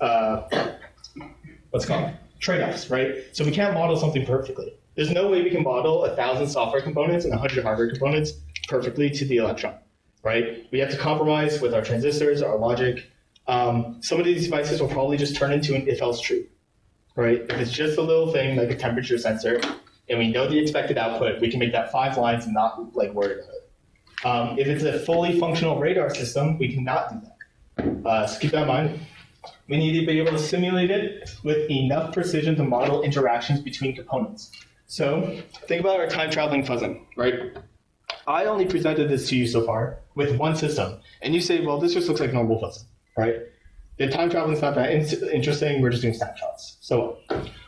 what's it called? Trade-offs, right? So we can't model something perfectly. There's no way we can model 1,000 software components and 100 hardware components perfectly to the electron, right? We have to compromise with our transistors, our logic. Some of these devices will probably just turn into an if-else tree, right? If it's just a little thing like a temperature sensor, and we know the expected output, we can make that 5 lines and not like worry about it. If it's a fully functional radar system, we cannot do that. So keep that in mind. We need to be able to simulate it with enough precision to model interactions between components. So think about our time traveling fuzzing, right? I only presented this to you so far with one system, and you say, well, this just looks like normal fuzzing, right? The time traveling is not that interesting, we're just doing snapshots. So,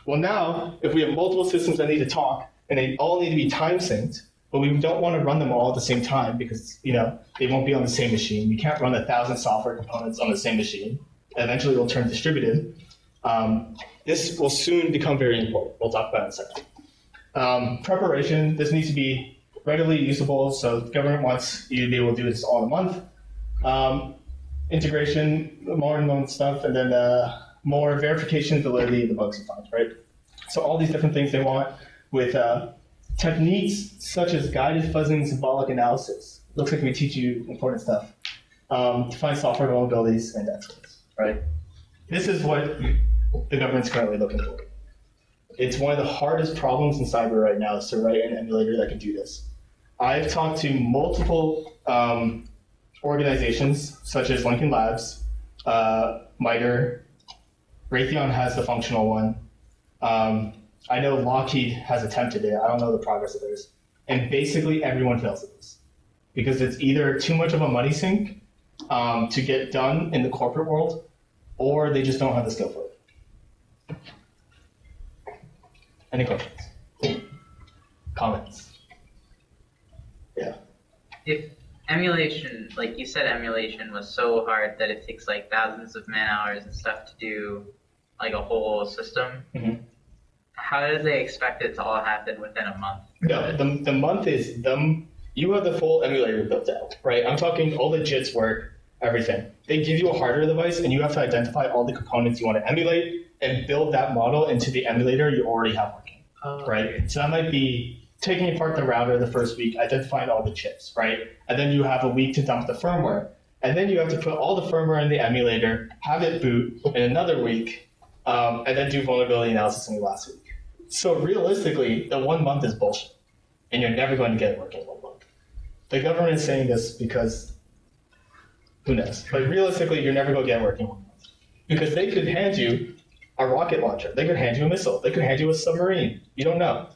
well now, if we have multiple systems that need to talk, and they all need to be time synced, but we don't want to run them all at the same time because, they won't be on the same machine. We can't run 1,000 software components on the same machine. Eventually they'll turn distributed. This will soon become very important. We'll talk about it in a second. Preparation, this needs to be readily usable, so the government wants you to be able to do this all in a month. Integration, more and more stuff, and then more verification, validity, the bugs and finds, right? So all these different things they want with techniques such as guided fuzzing, symbolic analysis. Looks like we teach you important stuff. To find software vulnerabilities and exploits, right? This is what the government's currently looking for. It's one of the hardest problems in cyber right now is to write an emulator that can do this. I've talked to multiple organizations such as Lincoln Labs, MITRE, Raytheon has the functional one. I know Lockheed has attempted it. I don't know the progress of theirs. And basically everyone fails at this because it's either too much of a money sink to get done in the corporate world, or they just don't have the skill for it. Any questions? Comments? Yeah. If emulation, like you said, emulation was so hard that it takes like thousands of man hours and stuff to do like a whole system, how do they expect it to all happen within a month? No, the month is them. You have the full emulator built out, right? I'm talking all the JITs work, everything. They give you a hardware device, and you have to identify all the components you want to emulate and build that model into the emulator you already have working, right? So that might be taking apart the router the first week, identifying all the chips, right? And then you have a week to dump the firmware. And then you have to put all the firmware in the emulator, have it boot in another week, and then do vulnerability analysis in the last week. So realistically, the 1 month is bullshit, and you're never going to get it working in 1 month. The government is saying this because, who knows? But realistically, you're never going to get it working in 1 month. Because they could hand you a rocket launcher. They could hand you a missile. They could hand you a submarine. You don't know.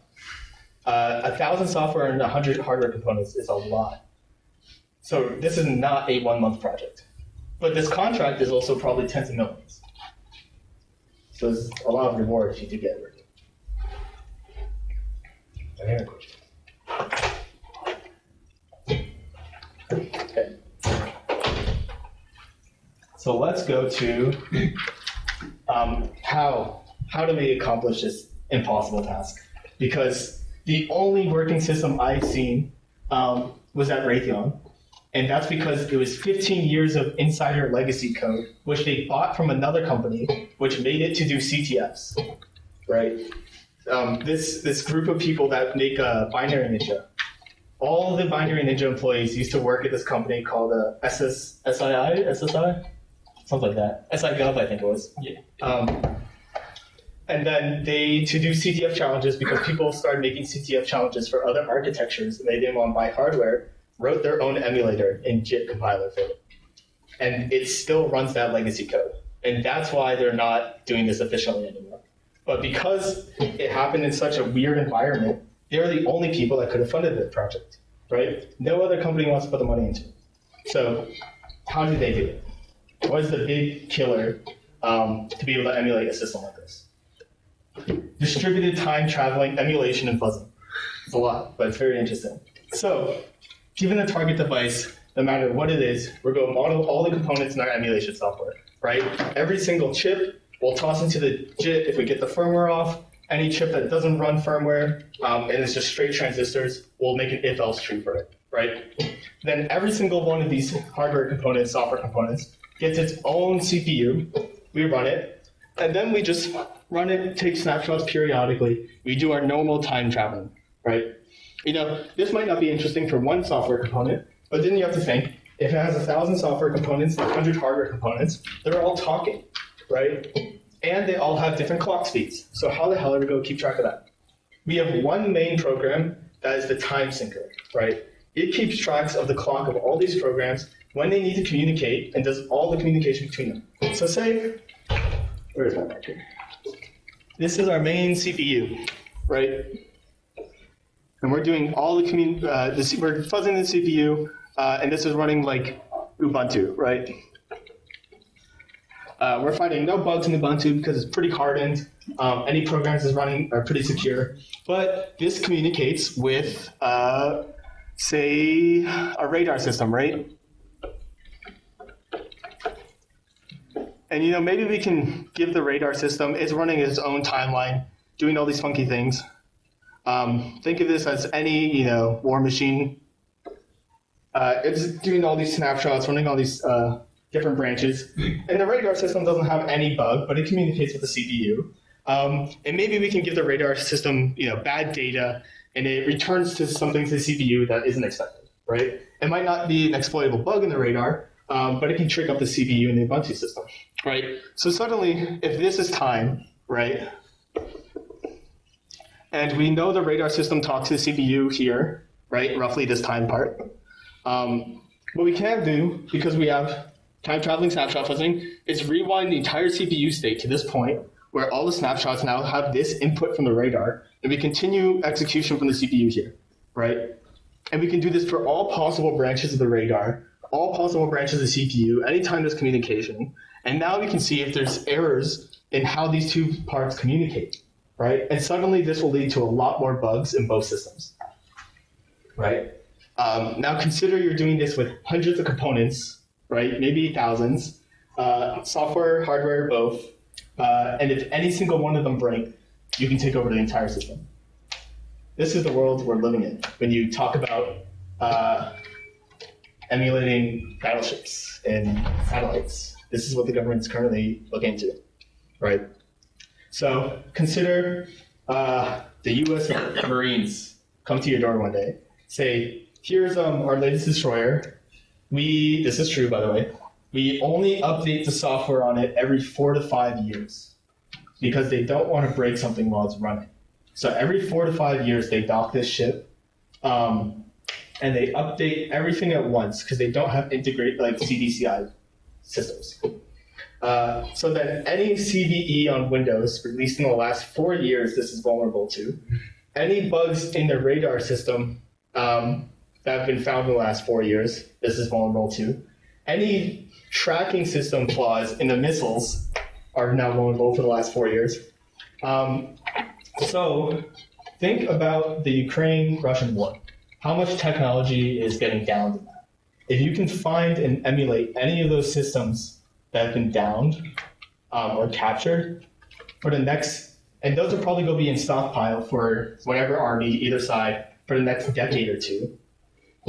1,000 software and 100 hardware components is a lot. So this is not a 1 month project. But this contract is also probably tens of millions. So there's a lot of reward if you do get it working. Any other questions? Okay. So let's go to how do we accomplish this impossible task? Because the only working system I've seen was at Raytheon, and that's because it was 15 years of insider legacy code, which they bought from another company, which made it to do CTFs, right? This group of people that make Binary Ninja, all the Binary Ninja employees used to work at this company called SSI, something like that. SI-Gov, I think it was. Yeah. And then to do CTF challenges, because people started making CTF challenges for other architectures, and they didn't want to buy hardware, wrote their own emulator in JIT compiler for it. And it still runs that legacy code. And that's why they're not doing this efficiently anymore. But because it happened in such a weird environment, they're the only people that could have funded the project, right? No other company wants to put the money into it. So how do they do it? What is the big killer to be able to emulate a system like this? Distributed time traveling emulation and fuzzing. It's a lot, but it's very interesting. So given the target device, no matter what it is, we're going to model all the components in our emulation software, right? Every single chip we'll toss into the JIT if we get the firmware off. Any chip that doesn't run firmware and it's just straight transistors, we'll make an if-else tree for it, right? Then every single one of these hardware components, software components, gets its own CPU. We run it, and then we just run it, take snapshots periodically. We do our normal time traveling, right? This might not be interesting for one software component, but then you have to think, if it has 1,000 software components, 100 hardware components, they're all talking, right? And they all have different clock speeds. So how the hell are we going to keep track of that? we have one main program that is the time syncer, right? It keeps tracks of the clock of all these programs, when they need to communicate, and does all the communication between them. So say, where is my marker? This is our main CPU, right? And we're doing all the we're fuzzing the CPU, and this is running like Ubuntu, right? We're finding no bugs in Ubuntu because it's pretty hardened. Any programs is running are pretty secure. But this communicates with, say, a radar system, right? And maybe we can give the radar system, it's running its own timeline, doing all these funky things. Think of this as any, war machine. It's doing all these snapshots, running all these different branches. And the radar system doesn't have any bug, but it communicates with the CPU. And maybe we can give the radar system, bad data, and it returns to something to the CPU that isn't expected, right? It might not be an exploitable bug in the radar, but it can trick up the CPU in the Ubuntu system, right? So suddenly, if this is time, right, and we know the radar system talks to the CPU here, right, roughly this time part, what we can do, because we have time-traveling snapshot fuzzing, is rewind the entire CPU state to this point, where all the snapshots now have this input from the radar, and we continue execution from the CPU here, right? And we can do this for all possible branches of the radar, all possible branches of the CPU, anytime there's communication. And now we can see if there's errors in how these two parts communicate, right? And suddenly this will lead to a lot more bugs in both systems, right? Now consider you're doing this with hundreds of components, right? Maybe thousands, software, hardware, both. And if any single one of them break, you can take over the entire system. This is the world we're living in when you talk about emulating battleships and satellites. This is what the government's currently looking into, right? So consider the U.S. Marines come to your door one day, say, here's our latest destroyer. This is true, by the way. We only update the software on it every 4 to 5 years because they don't want to break something while it's running. So every 4 to 5 years, they dock this ship, and they update everything at once because they don't have integrated like CDCI systems. So that any CVE on Windows released in the last 4 years, this is vulnerable to. Any bugs in the radar system that have been found in the last 4 years, this is vulnerable to. Any tracking system flaws in the missiles are now vulnerable for the last 4 years. So think about the Ukraine-Russian war. How much technology is getting downed in that? If you can find and emulate any of those systems that have been downed or captured for the next, and those will probably go be in stockpile for whatever army, either side, for the next decade or two.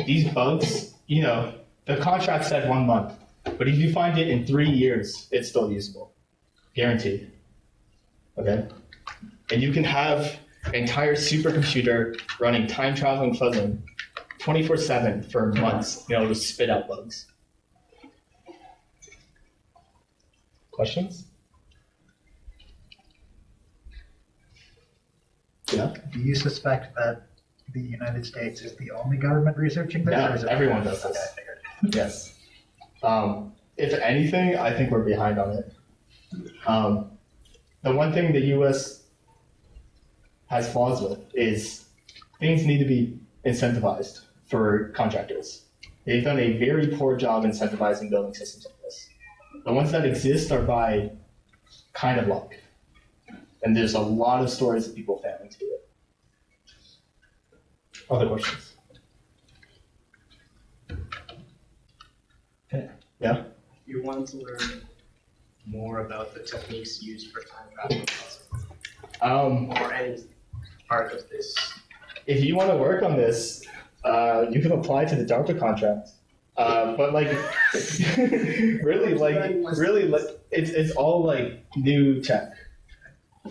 These bugs, the contract said 1 month, but if you find it in 3 years, it's still usable, guaranteed. Okay, and you can have an entire supercomputer running time traveling fuzzing 24/7 for months, to spit out bugs. Questions? Yeah. Do you suspect that the United States is the only government researching this? Yeah, or is it everyone does Okay, this. I figured. Yes. If anything, I think we're behind on it. The one thing the U.S. has flaws with is things need to be incentivized for contractors. They've done a very poor job incentivizing building systems like this. The ones that exist are by kind of luck. And there's a lot of stories of people failing to do it. Other questions? Okay. Yeah? You want to learn more about the techniques used for time travel or any part of this. If you want to work on this, you can apply to the DARPA contract. But it's all like new tech.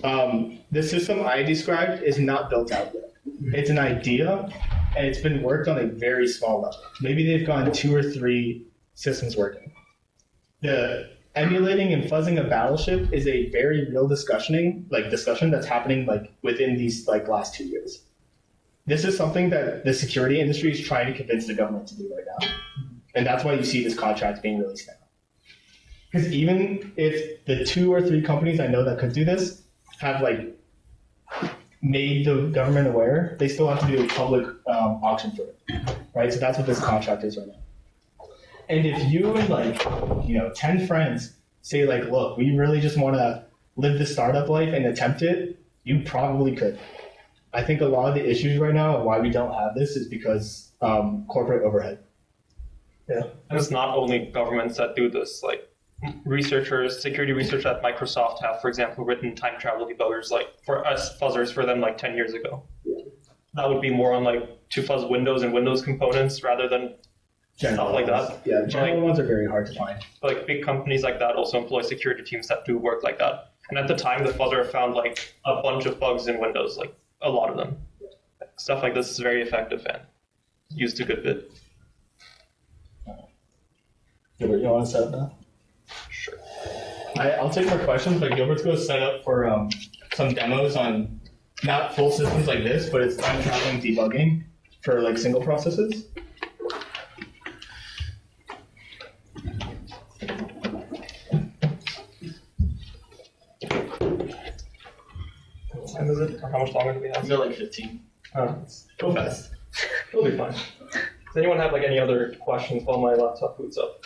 The system I described is not built out yet. It's an idea, and it's been worked on a very small level. Maybe they've gone 2 or 3 systems working. The emulating and fuzzing a battleship is a very real discussion that's happening like within these like last 2 years. This is something that the security industry is trying to convince the government to do right now. And that's why you see this contract being released now. Because even if the 2 or 3 companies I know that could do this have like made the government aware, they still have to do a public auction for it, right? So that's what this contract is right now. And if you and like, 10 friends say like, look, we really just want to live the startup life and attempt it, you probably could. I think a lot of the issues right now and why we don't have this is because corporate overhead. Yeah. And it's not only governments that do this. Like researchers, security research at Microsoft have, for example, written time travel debuggers like for us fuzzers for them like 10 years ago. That would be more on like to fuzz Windows and Windows components rather than stuff like that. Yeah, general ones are very hard to find. Like big companies like that also employ security teams that do work like that. And at the time, the fuzzer found like a bunch of bugs in Windows, like a lot of them. Stuff like this is very effective and used a good bit. Gilbert, you want to set up now? Sure. I'll take more questions, but Gilbert's going to set up for some demos on not full systems like this, but it's time traveling debugging for like single processes. What time is it? Or how much longer do we have? I've got like 15. Go fast. It'll be fine. Does anyone have like any other questions while my laptop boots up?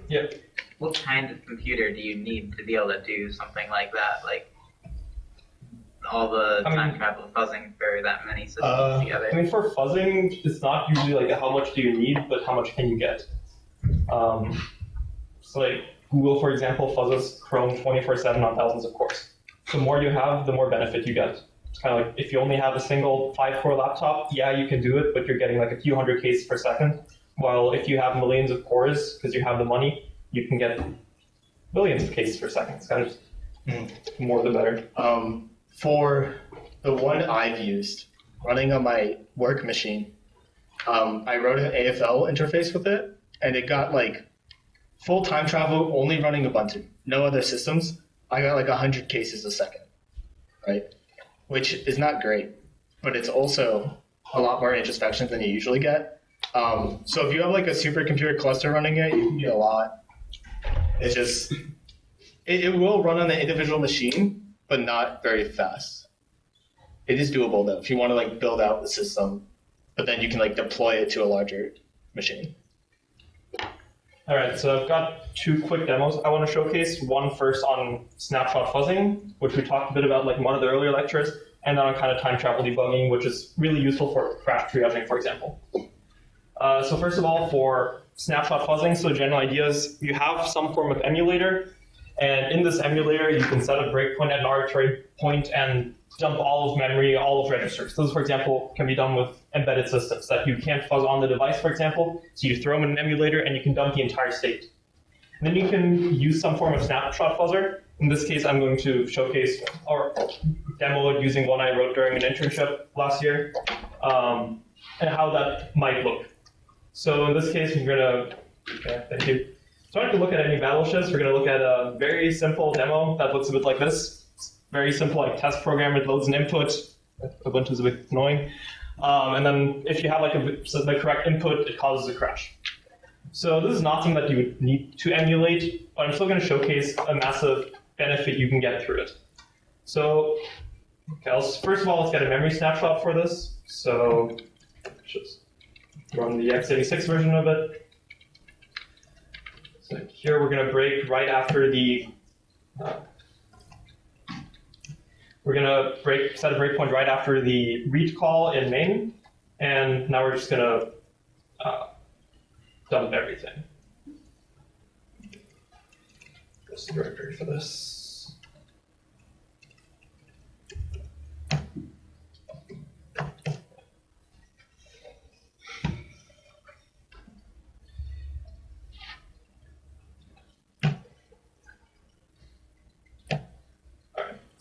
Yeah. What kind of computer do you need to be able to do something like that? Like all the time travel fuzzing for that many systems together? I mean, for fuzzing, it's not usually like how much do you need, but how much can you get. So like Google, for example, fuzzes Chrome 24/7 on thousands of cores. The more you have, the more benefit you get. It's kind of like if you only have a single 5-core laptop, yeah, you can do it, but you're getting like a few hundred cases per second. While if you have millions of cores, because you have the money, you can get billions of cases per second. It's kind of more the better. For the one I've used, running on my work machine, I wrote an AFL interface with it, and it got like full time travel only running Ubuntu, no other systems. I got like 100 cases a second, right? Which is not great, but it's also a lot more introspection than you usually get. So if you have like a supercomputer cluster running it, you can get a lot. It's just, it will run on the individual machine, but not very fast. It is doable though, if you want to like build out the system, but then you can like deploy it to a larger machine. All right, so I've got 2 quick demos I want to showcase. One first on snapshot fuzzing, which we talked a bit about like in one of the earlier lectures, and then on kind of time travel debugging, which is really useful for crash triaging, for example. So first of all, for snapshot fuzzing, so the general idea is you have some form of emulator, and in this emulator, you can set a breakpoint at an arbitrary point and dump all of memory, all of registers. Those, for example, can be done with embedded systems that you can't fuzz on the device, for example. So you throw them in an emulator and you can dump the entire state. And then you can use some form of snapshot fuzzer. In this case, I'm going to showcase or demo it using one I wrote during an internship last year, and how that might look. So in this case, we're gonna, thank you. So I'm not gonna look at any battleships. We're gonna look at a very simple demo that looks a bit like this. Very simple, like test program. It loads an input. Ubuntu's a bit annoying. And then if you have like the correct input, it causes a crash. So this is not something that you would need to emulate, but I'm still going to showcase a massive benefit you can get through it. So, okay, first of all, let's get a memory snapshot for this. So just run the x86 version of it. So here we're going to break right after the we're going to set a breakpoint right after the read call in main, and now we're just going to dump everything. What's the directory for this?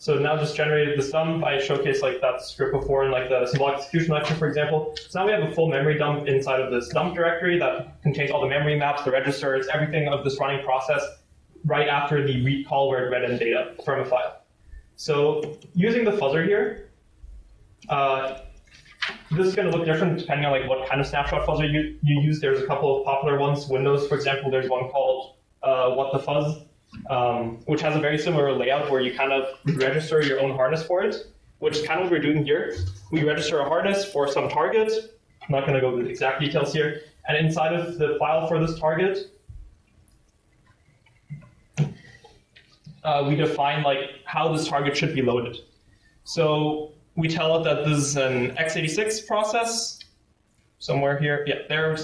So now just generated the sum. I showcased like that script before in like the symbolic execution lecture, for example. So now we have a full memory dump inside of this dump directory that contains all the memory maps, the registers, everything of this running process right after the read call where it read in data from a file. So using the fuzzer here, this is going to look different depending on like what kind of snapshot fuzzer you use. There's a couple of popular ones. Windows, for example, there's one called What the Fuzz, which has a very similar layout where you kind of register your own harness for it, which is kind of what we're doing here. We register a harness for some target. I'm not going to go into the exact details here. And inside of the file for this target, we define like how this target should be loaded. So we tell it that this is an x86 process, somewhere here. Yeah, there.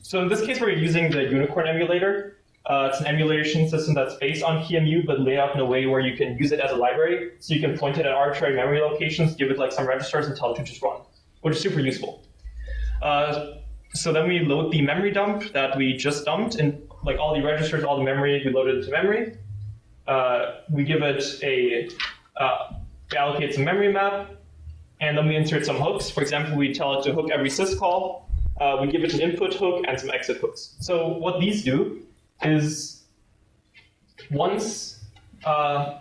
So in this case, we're using the Unicorn emulator. It's an emulation system that's based on QEMU, but laid out in a way where you can use it as a library. So you can point it at arbitrary memory locations, give it like some registers, and tell it to just run, which is super useful. So then we load the memory dump that we just dumped, and like all the registers, all the memory, we load it into memory. We give it we allocate some memory map, and then we insert some hooks. For example, we tell it to hook every syscall. We give it an input hook and some exit hooks. So what these do is once, so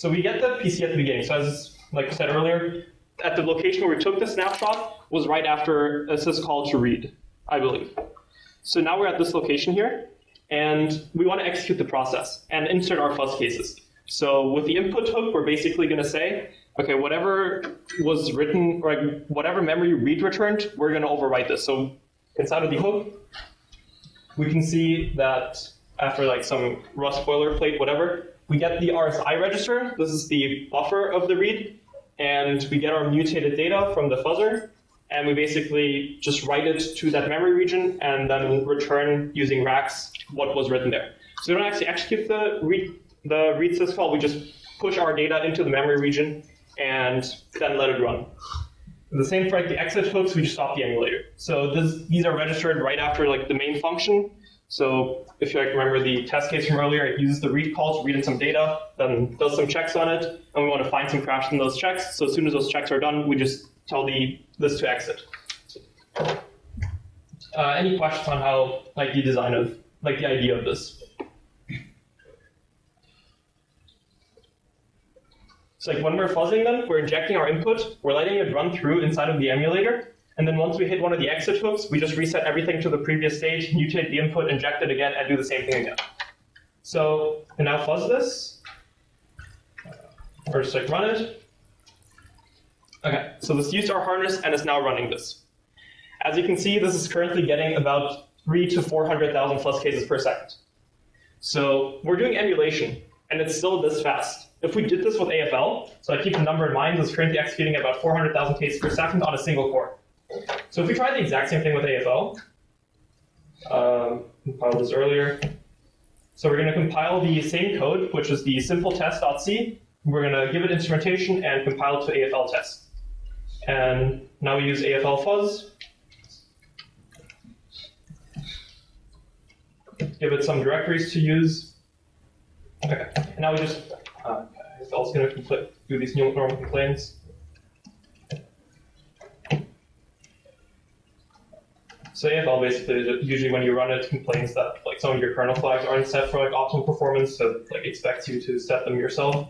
we get the PC at the beginning. So as like I said earlier, at the location where we took the snapshot was right after a syscall to read, I believe. So now we're at this location here, and we want to execute the process and insert our fuzz cases. So with the input hook, we're basically going to say, okay, whatever was written, or like whatever memory read returned, we're going to overwrite this. So inside of the hook, we can see that after like some Rust boilerplate, whatever, we get the RSI register. This is the buffer of the read. And we get our mutated data from the fuzzer. And we basically just write it to that memory region and then return using racks what was written there. So we don't actually execute the read syscall. We just push our data into the memory region and then let it run. The same for like the exit hooks, we just stop the emulator. So these are registered right after like the main function. So if you like remember the test case from earlier, it uses the read call to read in some data, then does some checks on it, and we want to find some crash in those checks. So as soon as those checks are done, we just tell this to exit. Any questions on how like the design of like the idea of this? So like when we're fuzzing them, we're injecting our input, we're letting it run through inside of the emulator, and then once we hit one of the exit hooks, we just reset everything to the previous stage, mutate the input, inject it again, and do the same thing again. So we now fuzz this, or just like run it. Okay, so this used our harness and is now running this. As you can see, this is currently getting about 300,000 to 400,000 fuzz cases per second. So we're doing emulation, and it's still this fast. If we did this with AFL, so I keep the number in mind, it's currently executing about 400,000 cases per second on a single core. So if we try the exact same thing with AFL, compiled this earlier. So we're going to compile the same code, which is the simple test.c. We're going to give it instrumentation and compile it to AFL test. And now we use AFL fuzz. Give it some directories to use. Okay, and now we just AFL is going to do these new normal complaints. So AFL basically, usually when you run it, complains that like some of your kernel flags aren't set for like optimal performance, so like expects you to set them yourself.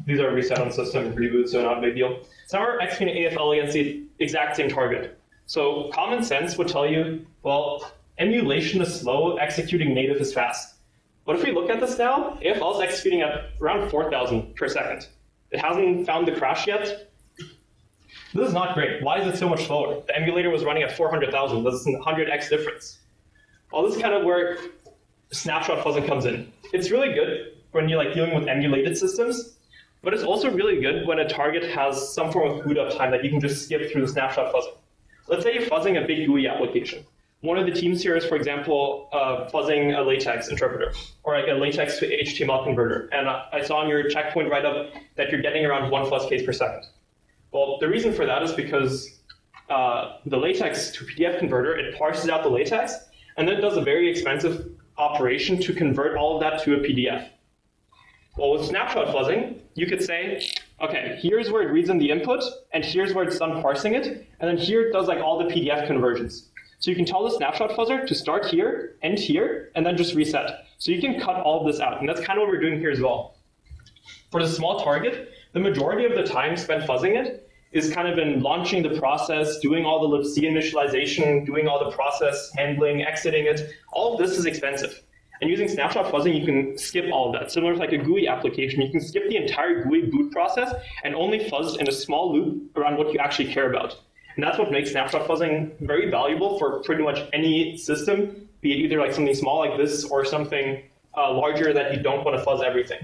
These are reset on system reboot, so not a big deal. So now we're executing AFL against the exact same target. So common sense would tell you, well, emulation is slow, executing native is fast. But if we look at this now, AFL is executing at around 4,000 per second. It hasn't found the crash yet. This is not great. Why is it so much slower? The emulator was running at 400,000. This is a 100x difference. Well, this is kind of where snapshot fuzzing comes in. It's really good when you're like dealing with emulated systems, but it's also really good when a target has some form of boot up time that you can just skip through the snapshot fuzzing. Let's say you're fuzzing a big GUI application. One of the teams here is, for example, fuzzing a latex interpreter, or like a latex to HTML converter. And I saw on your checkpoint write-up that you're getting around 1 fuzz case per second. Well, the reason for that is because the latex to PDF converter, it parses out the latex, and then it does a very expensive operation to convert all of that to a PDF. Well, with snapshot fuzzing, you could say, okay, here's where it reads in the input, and here's where it's done parsing it, and then here it does like all the PDF conversions. So you can tell the snapshot fuzzer to start here, end here, and then just reset. So you can cut all of this out, and that's kind of what we're doing here as well. For the small target, the majority of the time spent fuzzing it is kind of in launching the process, doing all the libc initialization, doing all the process handling, exiting it. All of this is expensive. And using snapshot fuzzing, you can skip all of that. Similar to like a GUI application, you can skip the entire GUI boot process and only fuzz in a small loop around what you actually care about. And that's what makes snapshot fuzzing very valuable for pretty much any system, be it either like something small like this or something larger that you don't want to fuzz everything.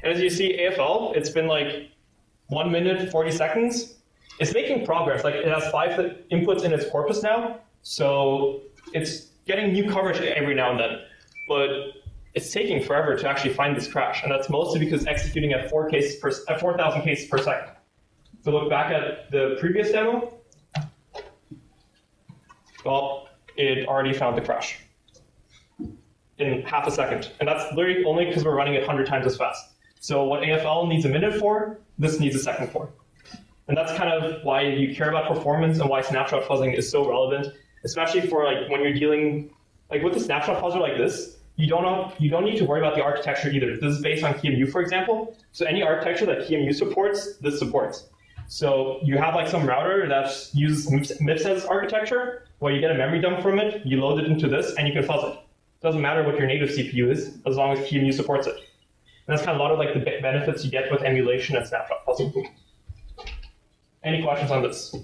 And as you see, AFL, it's been like 1 minute, 40 seconds. It's making progress. Like it has 5 inputs in its corpus now, so it's getting new coverage every now and then. But it's taking forever to actually find this crash, and that's mostly because executing at 4,000 cases per second. If we look back at the previous demo, well, it already found the crash in half a second, and that's literally only because we're running it 100 times as fast. So what AFL needs a minute for, this needs a second for. And that's kind of why you care about performance and why snapshot fuzzing is so relevant, especially for like when you're dealing like with a snapshot fuzzer like this. You don't need to worry about the architecture either. This is based on QEMU, for example. So any architecture that QEMU supports, this supports. So you have like some router that uses MIPS architecture, where you get a memory dump from it, you load it into this, and you can fuzz it. It doesn't matter what your native CPU is, as long as QEMU supports it. And that's kind of a lot of like the benefits you get with emulation and snapshot fuzzing. Any questions on this?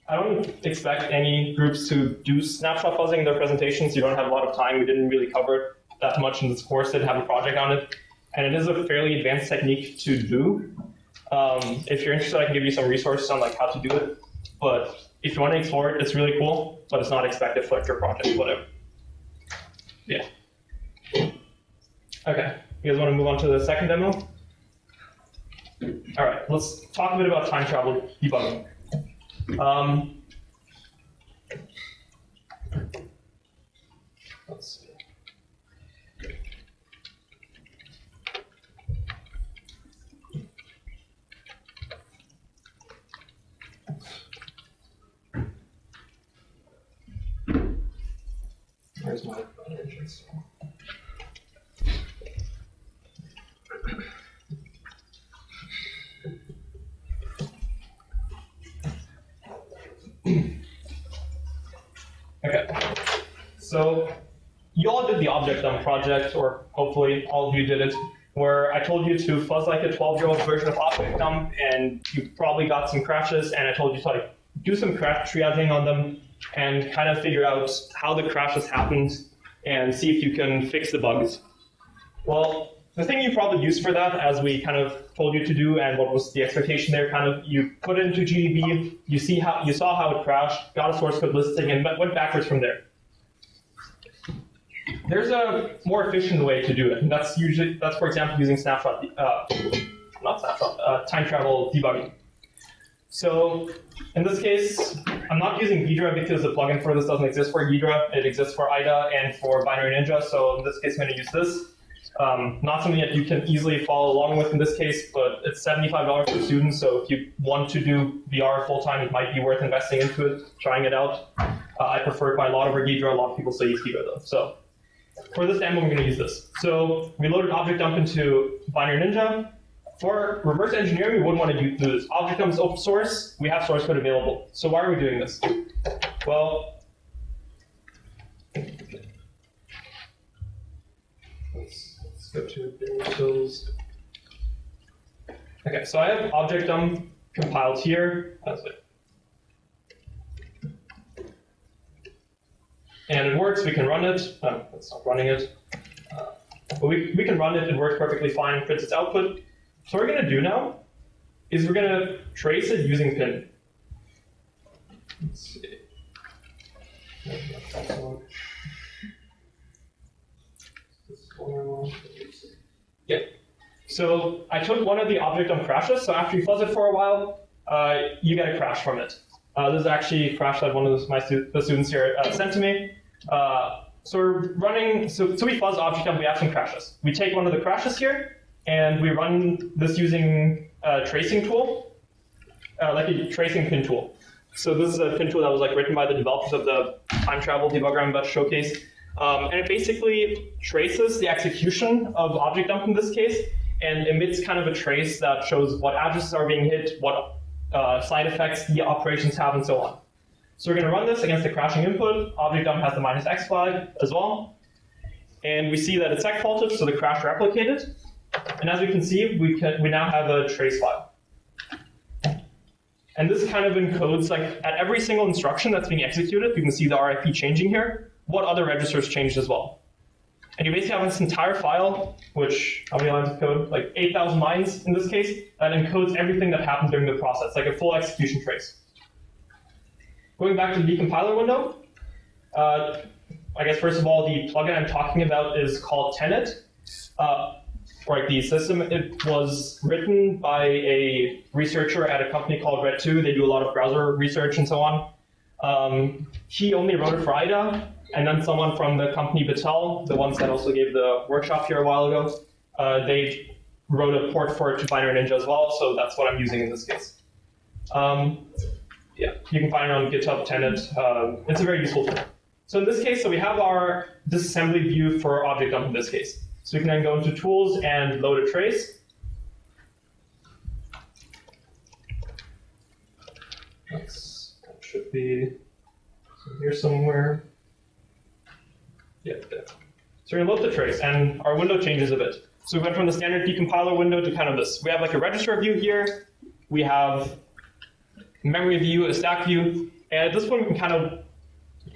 I don't expect any groups to do snapshot fuzzing in their presentations. You don't have a lot of time. We didn't really cover it that much in this course. Didn't have a project on it. And it is a fairly advanced technique to do. If you're interested, I can give you some resources on like how to do it. But if you want to explore it, it's really cool, but it's not expected for like your project, whatever. Yeah. Okay, you guys want to move on to the second demo? All right, let's talk a bit about time travel debugging. Let's see. Where's my engines? Okay, so you all did the object dump project, or hopefully all of you did it, where I told you to fuzz like a 12-year-old version of object dump, and you probably got some crashes, and I told you to like do some crash triaging on them and kind of figure out how the crashes happened and see if you can fix the bugs. Well, the thing you probably used for that, as we kind of told you to do, and what was the expectation there, kind of you put it into GDB, you saw how it crashed, got a source code listing, and went backwards from there. There's a more efficient way to do it, and that's for example using time travel debugging. So in this case, I'm not using Ghidra because the plugin for this doesn't exist for Ghidra. It exists for IDA and for Binary Ninja. So in this case, I'm going to use this. Not something that you can easily follow along with in this case, but it's $75 per student. So if you want to do VR full time, it might be worth investing into it, trying it out. I prefer it by a lot over Ghidra. A lot of people say use Ghidra though. So for this demo, we're going to use this. So we loaded object dump into Binary Ninja. For reverse engineering, we wouldn't want to do this. Object dump is open source. We have source code available. So why are we doing this? Well, let's go to tools. Okay, so I have object dump compiled here. That's it. And it works. We can run it. It's not running it. But we can run it. It works perfectly fine. Prints its output. So what we're going to do now is we're going to trace it using pin. Let's see. Yeah. So I took one of the object dump crashes. So after you fuzz it for a while, you get a crash from it. This is actually a crash that one of the students here sent to me. So we're running, so we fuzz object dump, we have some crashes. We take one of the crashes here, and we run this using a tracing tool, like a tracing pin tool. So this is a pin tool that was like written by the developers of the time travel debugger I'm about to showcase. And it basically traces the execution of object dump in this case, and emits kind of a trace that shows what addresses are being hit, what side effects the operations have, and so on. So we're going to run this against the crashing input. Object dump has the -x flag as well. And we see that it's sec faulted, so the crash replicated. And as we can see, we now have a trace file. And this kind of encodes, like, at every single instruction that's being executed, you can see the RIP changing here, what other registers changed as well. And you basically have this entire file, which, how many lines of code? Like 8,000 lines in this case, that encodes everything that happened during the process, like a full execution trace. Going back to the decompiler window, I guess first of all, the plugin I'm talking about is called Tenet. For like the system, it was written by a researcher at a company called Red2. They do a lot of browser research and so on. He only wrote it for IDA, and then someone from the company Batel, the ones that also gave the workshop here a while ago, they wrote a port for it to Binary Ninja as well, so that's what I'm using in this case. Yeah, you can find it on GitHub Tenet. It's a very useful tool. So in this case, so we have our disassembly view for object dump in this case. So we can then go into tools and load a trace. That should be here somewhere. Yeah, there. So we're going to load the trace, and our window changes a bit. So we went from the standard decompiler window to kind of this. We have like a register view here. We have memory view, a stack view, and at this point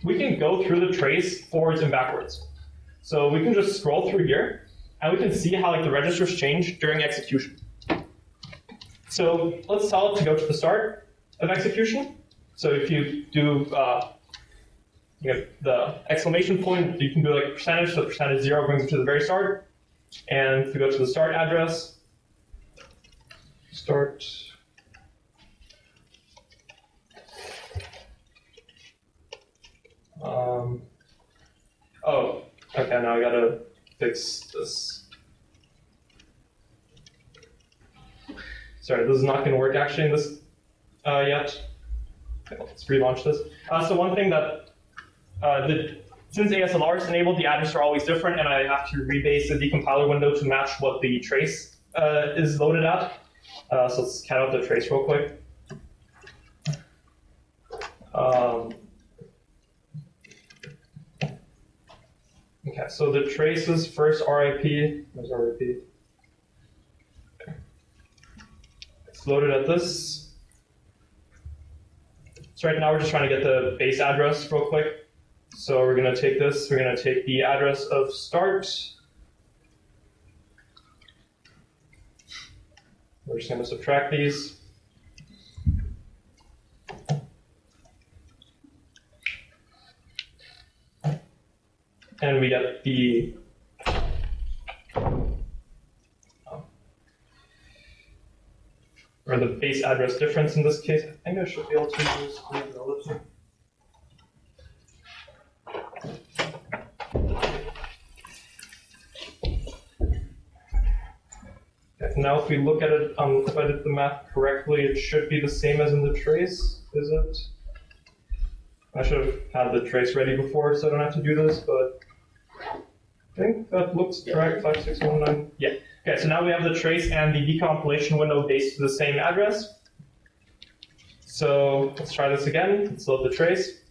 we can go through the trace forwards and backwards. So we can just scroll through here, and we can see how like the registers change during execution. So let's tell it to go to the start of execution. So if you do the exclamation point, you can do like a percentage, so percentage 0 brings it to the very start. And if we go to the start address, start. Oh, okay, now I gotta fix this. Sorry, this is not gonna work actually in this yet. Okay, let's relaunch this. So one thing that, since ASLR is enabled, the addresses are always different, and I have to rebase the decompiler window to match what the trace is loaded at. So let's cat out the trace real quick. Okay, so the traces first RIP. Where's RIP? Okay. It's loaded at this. So right now we're just trying to get the base address real quick. So we're going to take this. We're going to take the address of start. We're just going to subtract these. And we get the or the base address difference in this case. I think I should be able to use relative. Okay, now if we look at it, if I did the math correctly, it should be the same as in the trace, is it? I should have had the trace ready before, so I don't have to do this, but I think that looks correct, 5619. Yeah. Okay, so now we have the trace and the decompilation window based to the same address. So let's try this again. Let's load the trace.